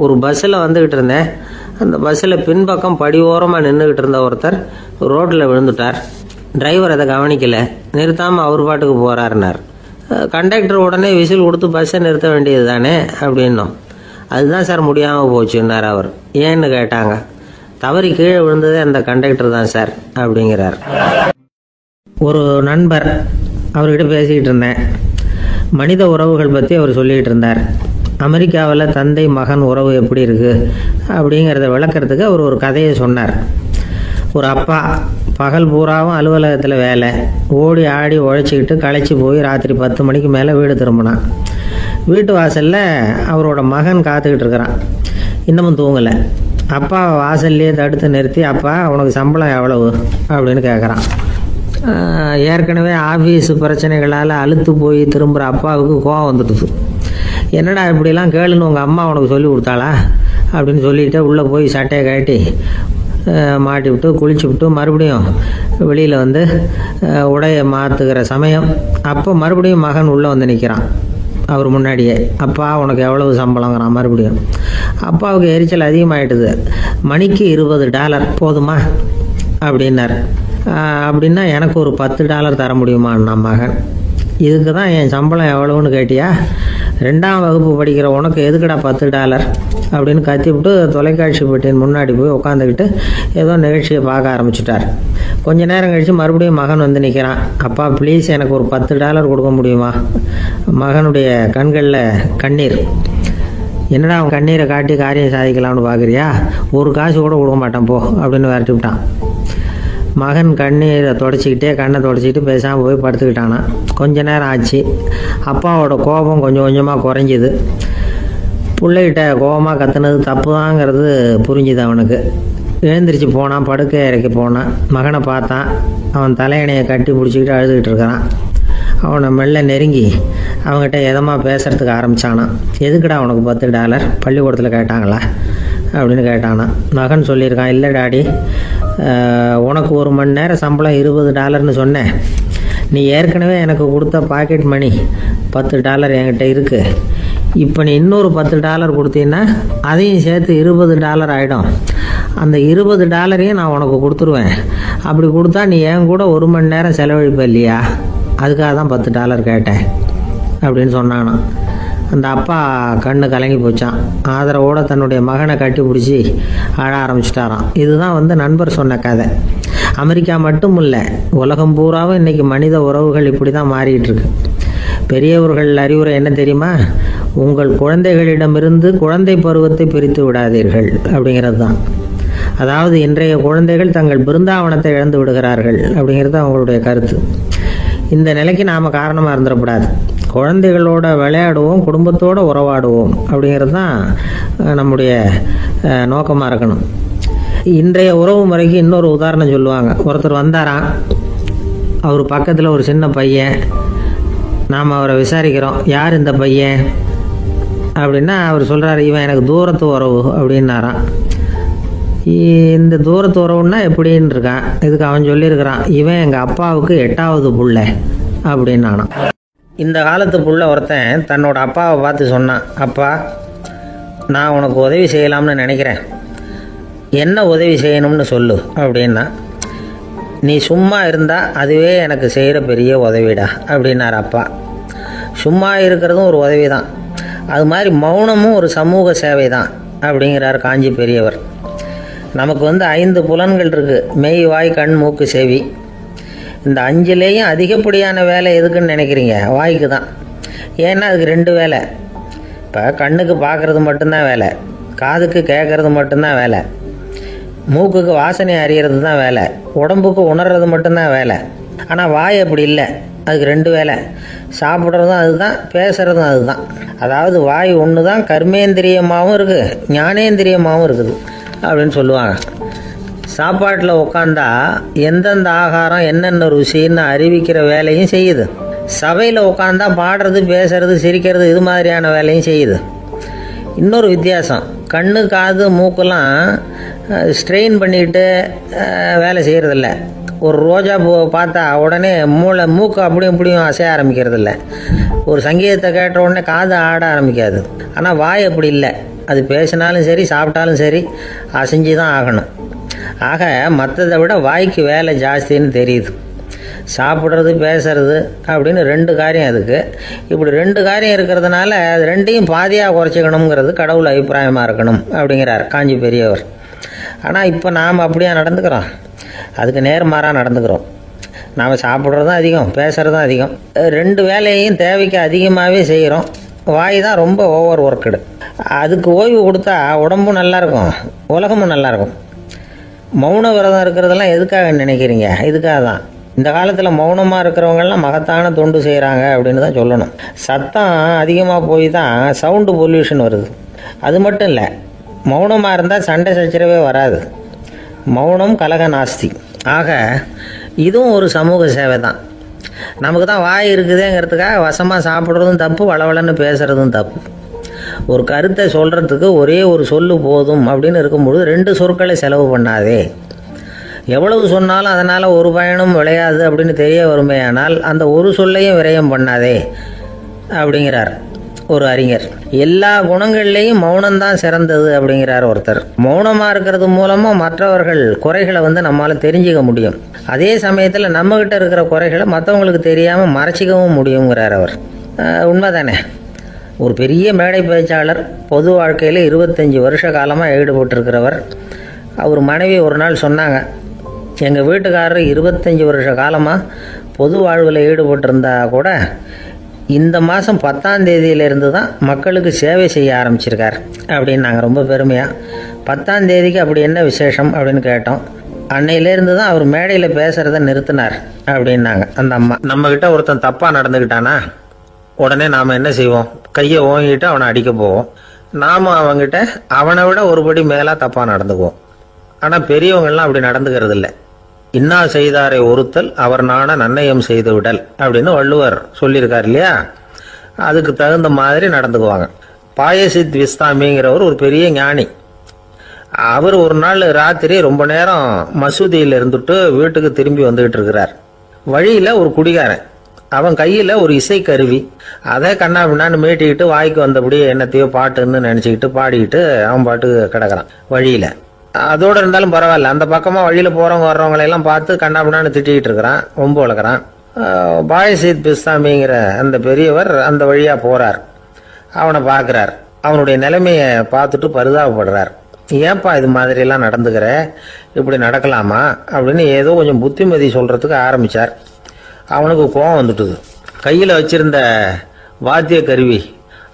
ஒரு பஸ்ஸில் வந்துக்கிட்டு இருந்தேன். அந்த பஸ்ஸில் பின்பக்கம் படி ஓரமாக நின்றுக்கிட்டு இருந்த ஒருத்தர் ரோட்டில் விழுந்துட்டார். டிரைவர் அதை கவனிக்கலை, நிறுத்தாமல் அவர் பாட்டுக்கு போகிறாருனார். கண்டக்டர் உடனே விசில் கொடுத்து பஸ்ஸை நிறுத்த வேண்டியது தானே அப்படின்னோம். அதுதான் சார் முடியாமல் போச்சுன்னார் அவர். ஏன்னு கேட்டாங்க. தவறி கீழே விழுந்ததே அந்த கண்டக்டர் தான் சார் அப்படிங்கிறார். ஒரு நண்பர், அவர்கிட்ட பேசிக்கிட்டு இருந்தேன். மனித உறவுகள் பற்றி அவர் சொல்லிகிட்டு இருந்தார். அமெரிக்காவில் தந்தை மகன் உறவு எப்படி இருக்குது அப்படிங்கிறத விளக்கிறதுக்கு அவர் ஒரு கதையை சொன்னார். ஒரு அப்பா பகல் பூராவும் அலுவலகத்தில் வேலை, ஓடி ஆடி உழைச்சிக்கிட்டு களைச்சி போய் ராத்திரி 10 மணிக்கு மேலே வீடு திரும்பினான். வீட்டு வாசலில் அவரோட மகன் காத்துக்கிட்டு இருக்கிறான். இன்னமும் தூங்கலை. அப்பா வாசல்லையே தடுத்து நிறுத்தி, அப்பா உனக்கு சம்பளம் எவ்வளவு அப்படின்னு கேட்குறான். ஏற்கனவே ஆஃபீஸு பிரச்சனைகளால் அழுத்து போய் திரும்புகிற அப்பாவுக்கு கோவம் வந்துடுது. என்னடா இப்படிலாம் கேளுன்னு உங்கள் அம்மா உனக்கு சொல்லி கொடுத்தாளா அப்படின்னு சொல்லிவிட்டு உள்ளே போய் சட்டையை கட்டி மாட்டி விட்டு குளிச்சு விட்டு மறுபடியும் வெளியில் உடையை மாற்றுகிற சமயம் அப்போ மறுபடியும் மகன் உள்ளே நிற்கிறான் அவர் முன்னாடியே. அப்பா உனக்கு எவ்வளவு சம்பளங்கிறான் மறுபடியும். அப்பாவுக்கு எரிச்சல் அதிகமாகிட்டுது. மணிக்கு $20 போதுமா அப்படின்னார். அப்படின்னா எனக்கு ஒரு $10 தர முடியுமான்னா மகன். இதுக்கு தான் என் சம்பளம் எவ்வளவுன்னு கேட்டியா? 2ஆம் வகுப்பு படிக்கிற உனக்கு எதுக்குடா $10 அப்படின்னு கத்திவிட்டு தொலைக்காட்சி பெட்டியின் முன்னாடி போய் உட்காந்துக்கிட்டு ஏதோ நிகழ்ச்சியை பார்க்க ஆரம்பிச்சுட்டார். கொஞ்ச நேரம் கழித்து மறுபடியும் மகன் நிற்கிறான். அப்பா ப்ளீஸ் எனக்கு ஒரு $10 கொடுக்க முடியுமா? மகனுடைய கண்களில் கண்ணீர். என்னடா அவன் கண்ணீரை காட்டி காரியம் சாதிக்கலாம்னு பார்க்குறியா? ஒரு காசு கூட கொடுக்க மாட்டான் போ அப்படின்னு விரட்டி விட்டான். மகன் கண்ணீரை தொடச்சிக்கிட்டே கண்ணை தொடச்சிக்கிட்டு பேசாமல் போய் படுத்துக்கிட்டானா. கொஞ்ச நேரம் ஆச்சு. அப்பாவோட கோபம் கொஞ்சம் கொஞ்சமாக குறைஞ்சிது. பிள்ளைகிட்ட கோபமாக கத்துனது தப்பு தாங்கிறது புரிஞ்சுது அவனுக்கு. எழுந்திரிச்சு போனான், படுக்கை இறக்கி போனான். மகனை பார்த்தான். அவன் தலையணையை கட்டி பிடிச்சிக்கிட்டு அழுதுகிட்டு இருக்கிறான். அவனை மெல்ல நெருங்கி அவங்ககிட்ட எதமாக பேசுகிறதுக்கு ஆரம்பித்தானான். எதுக்குடா உனக்கு $10 பள்ளிக்கூடத்தில் கேட்டாங்களா அப்படின்னு கேட்டானான். மகன் சொல்லியிருக்கான், இல்லை டாடி, உனக்கு 1 மணி நேரம் சம்பளம் $20ன்னு சொன்னேன். நீ ஏற்கனவே எனக்கு கொடுத்த பாக்கெட் மணி $10 என்கிட்ட இருக்குது. இப்போ நீ இன்னொரு $10 கொடுத்தீங்கன்னா அதையும் சேர்த்து $20 ஆகிடும். அந்த $20 நான் உனக்கு கொடுத்துருவேன். அப்படி கொடுத்தா நீ என் கூட 1 மணி நேரம் செலவழிப்ப இல்லையா? அதுக்காக தான் $10 கேட்டேன் அப்படின்னு சொன்னானான். அந்த அப்பா கண்ணு கலங்கி போச்சான். ஆதரவோடு தன்னுடைய மகனை கட்டி பிடிச்சி அழ ஆரம்பிச்சிட்டாராம். இதுதான் நண்பர் சொன்ன கதை. அமெரிக்கா மட்டும் இல்லை, உலகம் பூராவும் இன்றைக்கி மனித உறவுகள் இப்படி தான் மாறிட்டு இருக்கு. பெரியவர்கள் அறிவுரை என்ன தெரியுமா? உங்கள் குழந்தைகளிடமிருந்து குழந்தை பருவத்தை பிரித்து விடாதீர்கள் அப்படிங்கிறது தான். அதாவது இன்றைய குழந்தைகள் தங்கள் பிருந்தாவனத்தை இழந்து விடுகிறார்கள் அப்படிங்கிறது அவங்களுடைய கருத்து. இந்த நிலைக்கு நாம் காரணமாக இருந்துடக்கூடாது. குழந்தைகளோட விளையாடுவோம், குடும்பத்தோடு உறவாடுவோம் அப்படிங்கிறது தான் நம்முடைய நோக்கமாக இருக்கணும். இன்றைய உறவு முறைக்கு இன்னொரு உதாரணம் சொல்லுவாங்க. ஒருத்தர் வந்தாராம், அவர் பக்கத்தில் ஒரு சின்ன பையன். நாம் அவரை விசாரிக்கிறோம், யார் இந்த பையன் அப்படின்னா அவர் சொல்கிறார், இவன் எனக்கு தூரத்து உறவு அப்படின்னாராம். இந்த தூரத்து உறவுன்னா எப்படின்னு இருக்கான். இதுக்கு அவன் சொல்லியிருக்கிறான், இவன் எங்கள் அப்பாவுக்கு 8வது புள்ள அப்படின்னானான். இந்த காலத்து புள்ள ஒருத்தன் தன்னோட அப்பாவை பார்த்து சொன்னான், அப்பா நான் உனக்கு உதவி செய்யலாம்னு நினைக்கிறேன், என்ன உதவி செய்யணும்னு சொல்லு அப்படின்னா. நீ சும்மா இருந்தால் அதுவே எனக்கு செய்கிற பெரிய உதவிடா அப்படின்னார் அப்பா. சும்மா இருக்கிறதும் ஒரு உதவி தான், அது மாதிரி மௌனமும் ஒரு சமூக சேவை தான் அப்படிங்கிறார் காஞ்சி பெரியவர். நமக்கு 5 புலன்கள் இருக்குது, மெய், வாய், கண், மூக்கு, செவி. இந்த 5லேயும் அதிகப்படியான வேலை எதுக்குன்னு நினைக்கிறீங்க? வாய்க்கு தான். ஏன்னா அதுக்கு 2 வேலை. இப்போ கண்ணுக்கு பார்க்குறது மட்டும்தான் வேலை, காதுக்கு கேட்குறது மட்டும்தான் வேலை, மூக்குக்கு வாசனை அறியறது தான் வேலை, உடம்புக்கு உணர்றது மட்டும்தான் வேலை. ஆனால் வாய் அப்படி இல்லை, அதுக்கு 2 வேலை. சாப்பிட்றதும் அதுதான், பேசுகிறதும் அதுதான். அதாவது வாய் ஒன்று தான் கர்மேந்திரியமாகவும் இருக்குது, ஞானேந்திரியமாகவும் இருக்குது அப்படின்னு சொல்லுவாங்க. சாப்பாட்டில் உட்காந்தா எந்தெந்த ஆகாரம் என்னென்ன ருசின்னு அறிவிக்கிற வேலையும் செய்யுது. சபையில் உட்காந்தா பாடுறது, பேசுறது, சிரிக்கிறது, இது மாதிரியான வேலையும் செய்யுது. இன்னொரு வித்தியாசம், கண்ணு, காது, மூக்கெல்லாம் ஸ்ட்ரெயின் பண்ணிக்கிட்டு வேலை செய்கிறதில்ல. ஒரு ரோஜா பூவை பார்த்தா உடனே மூக்கு அப்படியும் இப்படியும் அசைய ஆரம்பிக்கிறதில்ல. ஒரு சங்கீதத்தை கேட்ட உடனே காது ஆட ஆரம்பிக்காது. ஆனால் வாய் அப்படி இல்லை, அது பேசினாலும் சரி சாப்பிட்டாலும் சரி அசைஞ்சு தான் ஆகணும். ஆக மற்றதை விட வாய்க்கு வேலை ஜாஸ்தின்னு தெரியுது. சாப்பிட்றது, பேசுறது அப்படின்னு 2 காரியம் அதுக்கு. இப்படி 2 காரியம் இருக்கிறதுனால அது 2ஐயும் பாதியாக குறைச்சிக்கணுங்கிறது கடவுள் அபிப்பிராயமாக இருக்கணும் அப்படிங்கிறார் காஞ்சி பெரியவர். ஆனால் இப்போ நாம் அப்படியே நடந்துக்கிறோம், அதுக்கு நேர்மாறாக நடந்துக்கிறோம். நாம் சாப்பிட்றதும் அதிகம், பேசுகிறதும் அதிகம், 2 வேலையையும் தேவைக்கு அதிகமாகவே செய்கிறோம். வாய் தான் ரொம்ப ஓவர் ஒர்க்குடு. அதுக்கு ஓய்வு கொடுத்தா உடம்பும் நல்லாயிருக்கும், உலகமும் நல்லாயிருக்கும். மௌன விரதம் இருக்கிறதெல்லாம் எதுக்காக நினைக்கிறீங்க? இதுக்காக தான். இந்த காலத்தில் மௌனமாக இருக்கிறவங்கெல்லாம் மகத்தான தொண்டு செய்கிறாங்க அப்படின்னு தான் சொல்லணும். சத்தம் அதிகமாக போய் தான் சவுண்டு பொல்யூஷன் வருது. அது மட்டும் இல்லை, மௌனமாக இருந்தால் சண்டை சச்சரவே வராது. மௌனம் கலக நாஸ்தி. ஆக இதுவும் ஒரு சமூக சேவை தான். நமக்கு தான் வாய் இருக்குதுங்கிறதுக்காக வசமாக சாப்பிட்றதும் தப்பு, வளவளன்னு பேசுகிறதும் தப்பு. ஒரு கருத்தை சொல்கிறதுக்கு ஒரே ஒரு சொல்லு போதும் அப்படின்னு இருக்கும்பொழுது 2 சொற்களை செலவு பண்ணாதே. எவ்வளவு சொன்னாலும் அதனால் ஒரு பயனும் விளையாது அப்படின்னு தெரிய வருமே, ஆனால் அந்த ஒரு சொல்லையும் விரயம் பண்ணாதே அப்படிங்கிறார் ஒரு அறிஞர். எல்லா குணங்கள்லேயும் மௌனம்தான் சிறந்தது அப்படிங்கிறார் ஒருத்தர். மௌனமாக இருக்கிறது மூலமாக மற்றவர்கள் குறைகளை நம்மளால் தெரிஞ்சிக்க முடியும். அதே சமயத்தில் நம்மகிட்ட இருக்கிற குறைகளை மற்றவங்களுக்கு தெரியாமல் மறைச்சிக்கவும் முடியுங்கிறார் அவர். உண்மைதானே? ஒரு பெரிய மேடை பேச்சாளர், பொது வாழ்க்கையில் 25 வருஷ காலமாக ஈடுபட்டிருக்கிறவர். அவர் மனைவி ஒரு நாள் சொன்னாங்க, எங்கள் வீட்டுக்காரர் 25 வருஷ காலமாக பொது வாழ்வில் ஈடுபட்டிருந்தா கூட இந்த மாதம் 10ஆம் தேதியிலேருந்து தான் மக்களுக்கு சேவை செய்ய ஆரம்பிச்சிருக்கார் அப்படின்னு நாங்கள் ரொம்ப பெருமையாக. 10ஆம் தேதிக்கு அப்படி என்ன விசேஷம் அப்படின்னு கேட்டோம். அன்னையிலேருந்து தான் அவர் மேடையில் பேசுகிறத நிறுத்தினார் அப்படின்னாங்க அந்த அம்மா. நம்மக்கிட்ட ஒருத்தன் தப்பாக நடந்துக்கிட்டானா உடனே நாம் என்ன செய்வோம்? கையை ஓங்கிட்டு அவனை அடிக்க போவோம். நாம் அவங்ககிட்ட அவனை விட ஒருபடி மேலாக தப்பாக நடந்துக்குவோம். ஆனால் பெரியவங்கள்லாம் அப்படி நடந்துக்கிறது இல்லை. இன்னா செய்தாரை ஒருத்தல் அவர் நாண நன்னயம் செய்து விடல் அப்படின்னு வள்ளுவர் சொல்லியிருக்கார் இல்லையா? அதுக்கு தகுந்த மாதிரி நடந்துக்குவாங்க. பாயசித் விஸ்தாமிங்கிறவர் ஒரு பெரிய ஞானி. அவர் ஒரு நாள் ராத்திரி ரொம்ப நேரம் மசூதியில் இருந்துட்டு வீட்டுக்கு திரும்பி வந்துகிட்டு இருக்கிறார். வழியில் ஒரு குடிகாரன், அவன் கையில் ஒரு இசை கருவி, அதை கண்ணா பின்னான்னு மீட்டிக்கிட்டு வாய்க்கு வந்தபடி என்னத்தையோ பாட்டுன்னு நினச்சிக்கிட்டு பாடிக்கிட்டு அவன் பாட்டுக்கு கிடக்கிறான் வழியில். அதோடு இருந்தாலும் பரவாயில்ல, அந்த பக்கமாக வழியில் போகிறவங்க வர்றவங்களையெல்லாம் பார்த்து கண்ணா பின்னான்னு திட்டிகிட்டு இருக்கிறான், ரொம்ப வளர்க்குறான். பாயசித் பிஸ்தாமிங்கிற அந்த பெரியவர் அந்த வழியாக போகிறார். அவனை பார்க்குறார். அவனுடைய நிலைமையை பார்த்துட்டு பரிதாபப்படுறார். ஏன்பா இது மாதிரிலாம் நடந்துக்கிற, இப்படி நடக்கலாமா அப்படின்னு ஏதோ கொஞ்சம் புத்திமதி சொல்கிறதுக்கு ஆரம்பித்தார். அவனுக்கு கோபம் வந்துட்டுது. கையில் வச்சிருந்த வாத்திய கருவி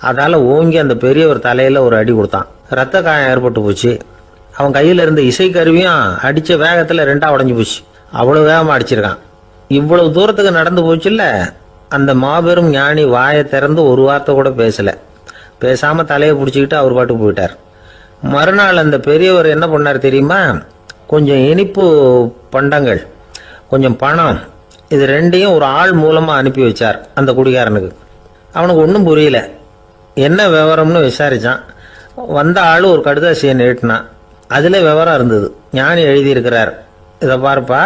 அதால் ஓங்கி அந்த பெரியவர் தலையில் ஒரு அடி கொடுத்தான். ரத்த காயம் ஏற்பட்டு போச்சு. அவன் கையில் இருந்த இசை கருவியும் அடித்த வேகத்தில் 2ஆக உடஞ்சி போச்சு. அவ்வளோ வேகமாக அடிச்சிருக்கான். இவ்வளவு தூரத்துக்கு நடந்து போச்சுல்ல, அந்த மாபெரும் ஞானி வாயை திறந்து ஒரு வார்த்தை கூட பேசல. பேசாம தலையை பிடிச்சிக்கிட்டு அவர் பாட்டு போயிட்டார். மறுநாள் அந்த பெரியவர் என்ன பண்ணார் தெரியுமா? கொஞ்சம் இனிப்பு பண்டங்கள், கொஞ்சம் பணம், இது ரெண்டையும் ஒரு ஆள் மூலமா அனுப்பி வச்சார் அந்த குடிகாரனுக்கு. அவனுக்கு ஒன்றும் புரியல. என்ன விவரம்னு விசாரிச்சான். வந்த ஆள் ஒரு கடுதாசியை நீட்டினான். அதுல விவரம் இருந்தது. ஞானி எழுதியிருக்கிறார், இதை பார்ப்பா,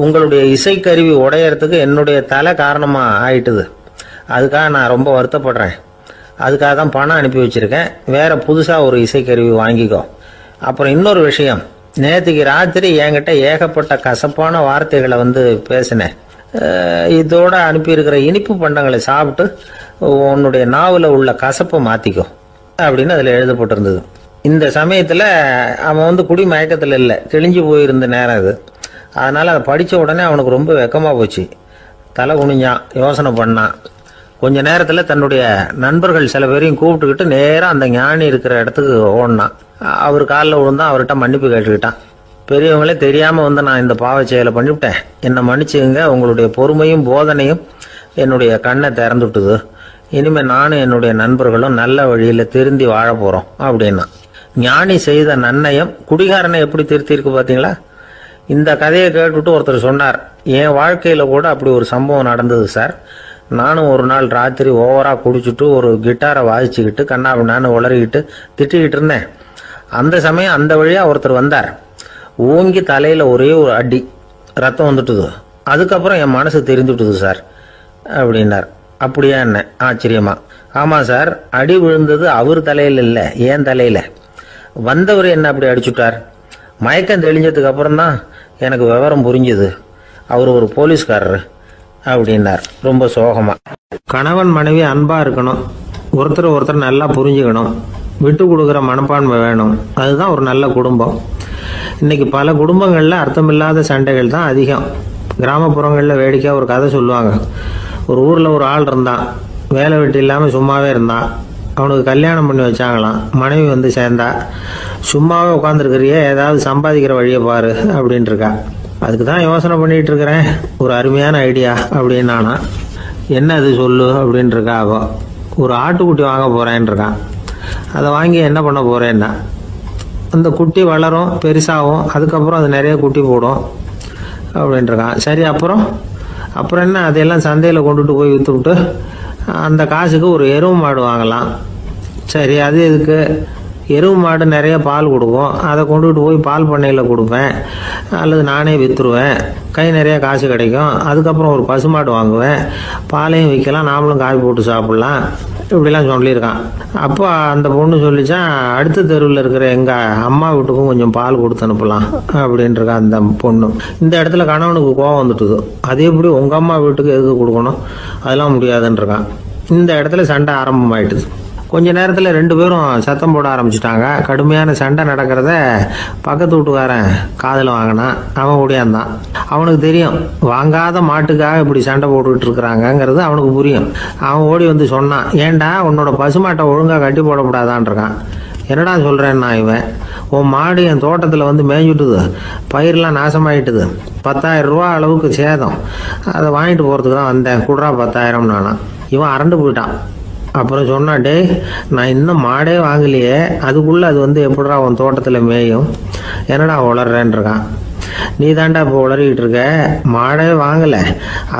உங்களுடைய இசைக்கருவி உடையறதுக்கு என்னுடைய தலை காரணமா ஆயிட்டுது. அதுக்காக நான் ரொம்ப வருத்தப்படுறேன். அதுக்காக தான் பணம் அனுப்பி வச்சிருக்கேன். வேற புதுசா ஒரு இசைக்கருவி வாங்கிக்கோ. அப்புறம் இன்னொரு விஷயம், நேற்றுக்கு ராத்திரி என்கிட்ட ஏகப்பட்ட கசப்பான வார்த்தைகளை பேசினேன். இதோட அனுப்பியிருக்கிற இனிப்பு பண்டங்களை சாப்பிட்டு உன்னுடைய நாவல உள்ள கசப்பை மாத்திக்கோ அப்படின்னு அதுல எழுதப்பட்டிருந்தது. இந்த சமயத்துல அவன் குடி மயக்கத்துல இல்லை, கிழிஞ்சு போயிருந்த நேரம் இது. அதனால அதை படிச்ச உடனே அவனுக்கு ரொம்ப வெக்கமா போச்சு. தலை குனிஞ்சான், யோசனை பண்ணான். கொஞ்ச நேரத்துல தன்னுடைய நண்பர்கள் சில பேரையும் கூப்பிட்டுக்கிட்டு நேரா அந்த ஞானி இருக்கிற இடத்துக்கு ஓடினான். அவர் காலில் விழுந்தான், அவர்கிட்ட மன்னிப்பு கேட்டுக்கிட்டான். பெரியவங்களே தெரியாம நான் இந்த பாவ செயலை பண்ணிவிட்டேன், என்னை மன்னிச்சுங்க. உங்களுடைய பொறுமையும் போதனையும் என்னுடைய கண்ணை திறந்துட்டுது. இனிமே நானும் என்னுடைய நண்பர்களும் நல்ல வழியில திருந்தி வாழ போறோம் அப்படின்னா. ஞானி செய்த நன்னயம் குடிகாரனை எப்படி திருத்திருக்கு பாத்தீங்களா? இந்த கதையை கேட்டுட்டு ஒருத்தர் சொன்னார், என் வாழ்க்கையில கூட அப்படி ஒரு சம்பவம் நடந்தது சார். நானும் ஒரு நாள் ராத்திரி ஓவரா குடிச்சுட்டு ஒரு கிட்டாரை வாசிச்சுக்கிட்டு கண்ணாபின்னான்னு உளறிக்கிட்டு திட்டிக்கிட்டு இருந்தேன். அந்த சமயம் அந்த வழியா ஒருத்தர் வந்தார். ஓங்கி தலையில ஒரே ஒரு அடி, ரத்தம் வந்துட்டுது. அதுக்கப்புறம் என் மனசு தெரிந்துட்டுது சார் அப்படின்னார். அப்படியா என்ன ஆச்சரியமா? ஆமா சார், அடி விழுந்தது அவர் தலையில இல்ல, ஏன் தலையில. வந்தவர் என்ன அப்படி அடிச்சுட்டார். மயக்கம் தெளிஞ்சதுக்கு அப்புறம் தான் எனக்கு விவரம் புரிஞ்சுது. அவர் ஒரு போலீஸ்காரரு அப்படின்னார் ரொம்ப சோகமா. கணவன் மனைவி அன்பா இருக்கணும், ஒருத்தர் ஒருத்தர் நல்லா புரிஞ்சுக்கணும், விட்டு கொடுக்குற மனப்பான்மை வேணும். அதுதான் ஒரு நல்ல குடும்பம். இன்னைக்கு பல குடும்பங்கள்ல அர்த்தமில்லாத சண்டைகள் தான் அதிகம். கிராமப்புறங்கள்ல வேடிக்கையா ஒரு கதை சொல்லுவாங்க. ஒரு ஊர்ல ஒரு ஆள் இருந்தான், வேலை வெட்டி இல்லாம சும்மாவே இருந்தான். அவனுக்கு கல்யாணம் பண்ணி வச்சாங்களாம். மனைவி சேர்ந்தா. சும்மாவே உட்காந்துருக்கிறியே, ஏதாவது சம்பாதிக்கிற வழியை பாரு அப்படின்ட்டு இருக்கா. அதுக்கு தான் யோசனை பண்ணிட்டு இருக்கிறேன், ஒரு அருமையான ஐடியா அப்படின்னு நானா. என்ன அது சொல்லு அப்படின்னு இருக்கா. அவ ஒரு ஆட்டுக்குட்டி வாங்க போறேன்னு இருக்கான். அதை வாங்கி என்ன பண்ண போறேன்னா, அந்த குட்டி வளரும், பெருசாகும், அதுக்கப்புறம் அது நிறைய குட்டி போடும் அப்படின்ட்டு இருக்கான். சரி, அப்புறம் என்ன, அதையெல்லாம் சந்தையில் கொண்டுட்டு போய் விற்றுவிட்டு அந்த காசுக்கு ஒரு எருவு மாடு வாங்கலாம். சரி, அது எதுக்கு? எருவு மாடு நிறைய பால் கொடுக்கும், அதை கொண்டுகிட்டு போய் பால் பண்ணையில் கொடுப்பேன், அல்லது நானே விற்றுருவேன், கை நிறைய காசு கிடைக்கும். அதுக்கப்புறம் ஒரு பசுமாடு வாங்குவேன், பாலையும் விற்கலாம், நாமளும் காய் போட்டு சாப்பிட்லாம், இப்படிலாம் சொல்லியிருக்கான். அப்போ அந்த பொண்ணு சொல்லிச்சான், அடுத்த தெருவில் இருக்கிற எங்கள் அம்மா வீட்டுக்கும் கொஞ்சம் பால் கொடுத்து அனுப்பலாம் அப்படின்ட்டுருக்கா அந்த பொண்ணு. இந்த இடத்துல கணவனுக்கு கோவம் வந்துட்டுது. அது எப்படி உங்கள் அம்மா வீட்டுக்கு எதுக்கு கொடுக்கணும், அதெல்லாம் முடியாதுன்றிருக்கான். இந்த இடத்துல சண்டை ஆரம்பமாயிட்டுது. கொஞ்ச நேரத்தில் ரெண்டு பேரும் சத்தம் போட ஆரம்பிச்சுட்டாங்க. கடுமையான சண்டை நடக்கிறத பக்கத்து வீட்டுக்காரன் காதில் வாங்கினான். அவன் ஓடியாந்தான். அவனுக்கு தெரியும், வாங்காத மாட்டுக்காக இப்படி சண்டை போட்டுக்கிட்டு இருக்கிறாங்கிறது அவனுக்கு புரியும். அவன் ஓடி சொன்னான், ஏண்டா உன்னோட பசுமாட்டை ஒழுங்காக கட்டி போடக்கூடாதான்னு இருக்கான். என்னடா சொல்கிறேன்னா, இவன் உன் மாடு என் தோட்டத்தில் மேய்ஞ்சுட்டுது, பயிரெலாம் நாசமாயிட்டுது, 10,000 ரூபா அளவுக்கு சேதம், அதை வாங்கிட்டு போகிறதுக்கு தான் வந்தேன், குடுறா 10,000 நானா. இவன் அரண்டு போயிட்டான். அப்புறம் சொன்னா, டே நான் இன்னும் மாடே வாங்கலையே, அதுக்குள்ள அது எப்படிடா உன் தோட்டத்தில் மேயும், என்னடா உளர்றேன்னு இருக்கான். நீ தாண்டா இப்போ உளறிக்கிட்டு இருக்க, மாடே வாங்கலை,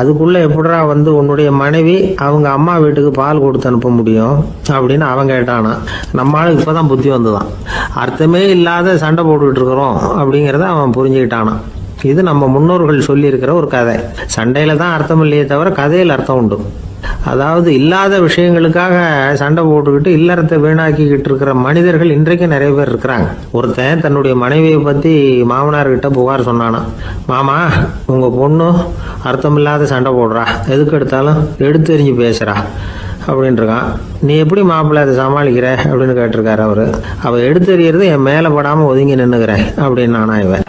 அதுக்குள்ள எப்படிடா உன்னுடைய மனைவி அவங்க அம்மா வீட்டுக்கு பால் கொடுத்து அனுப்ப முடியும் அப்படின்னு அவன் கேட்டானா. நம்மளால இப்போதான் புத்தி வந்துதான். அர்த்தமே இல்லாத சண்டை போட்டுக்கிட்டு இருக்கிறோம் அப்படிங்கிறத அவன் புரிஞ்சுக்கிட்டானான். இது நம்ம முன்னோர்கள் சொல்லி இருக்கிற ஒரு கதை. சண்டையில தான் அர்த்தம் இல்லையே தவிர கதையில் அர்த்தம் உண்டு. அதாவது இல்லாத விஷயங்களுக்காக சண்டை போட்டுக்கிட்டு இல்லறத்தை வீணாக்கிக்கிட்டு இருக்கிற மனிதர்கள் இன்றைக்கு நிறைய பேர் இருக்கிறாங்க. ஒருத்தன் தன்னுடைய மனைவியை பத்தி மாமனார்கிட்ட புகார் சொன்னானா, மாமா உங்க பொண்ணு அர்த்தமில்லாத சண்டை போடுறா, எதுக்கு எடுத்தாலும் எடுத்தெறிஞ்சு பேசுறா அப்படின்னு இருக்கான். நீ எப்படி மாப்பிள்ளை அதை சமாளிக்கிற அப்படின்னு கேட்டிருக்காரு அவரு. அவ எடுத்தெறியறது என் மேல படாம ஒதுங்கி நின்னுக்கிறேன் அப்படின்னு நானா இவன்.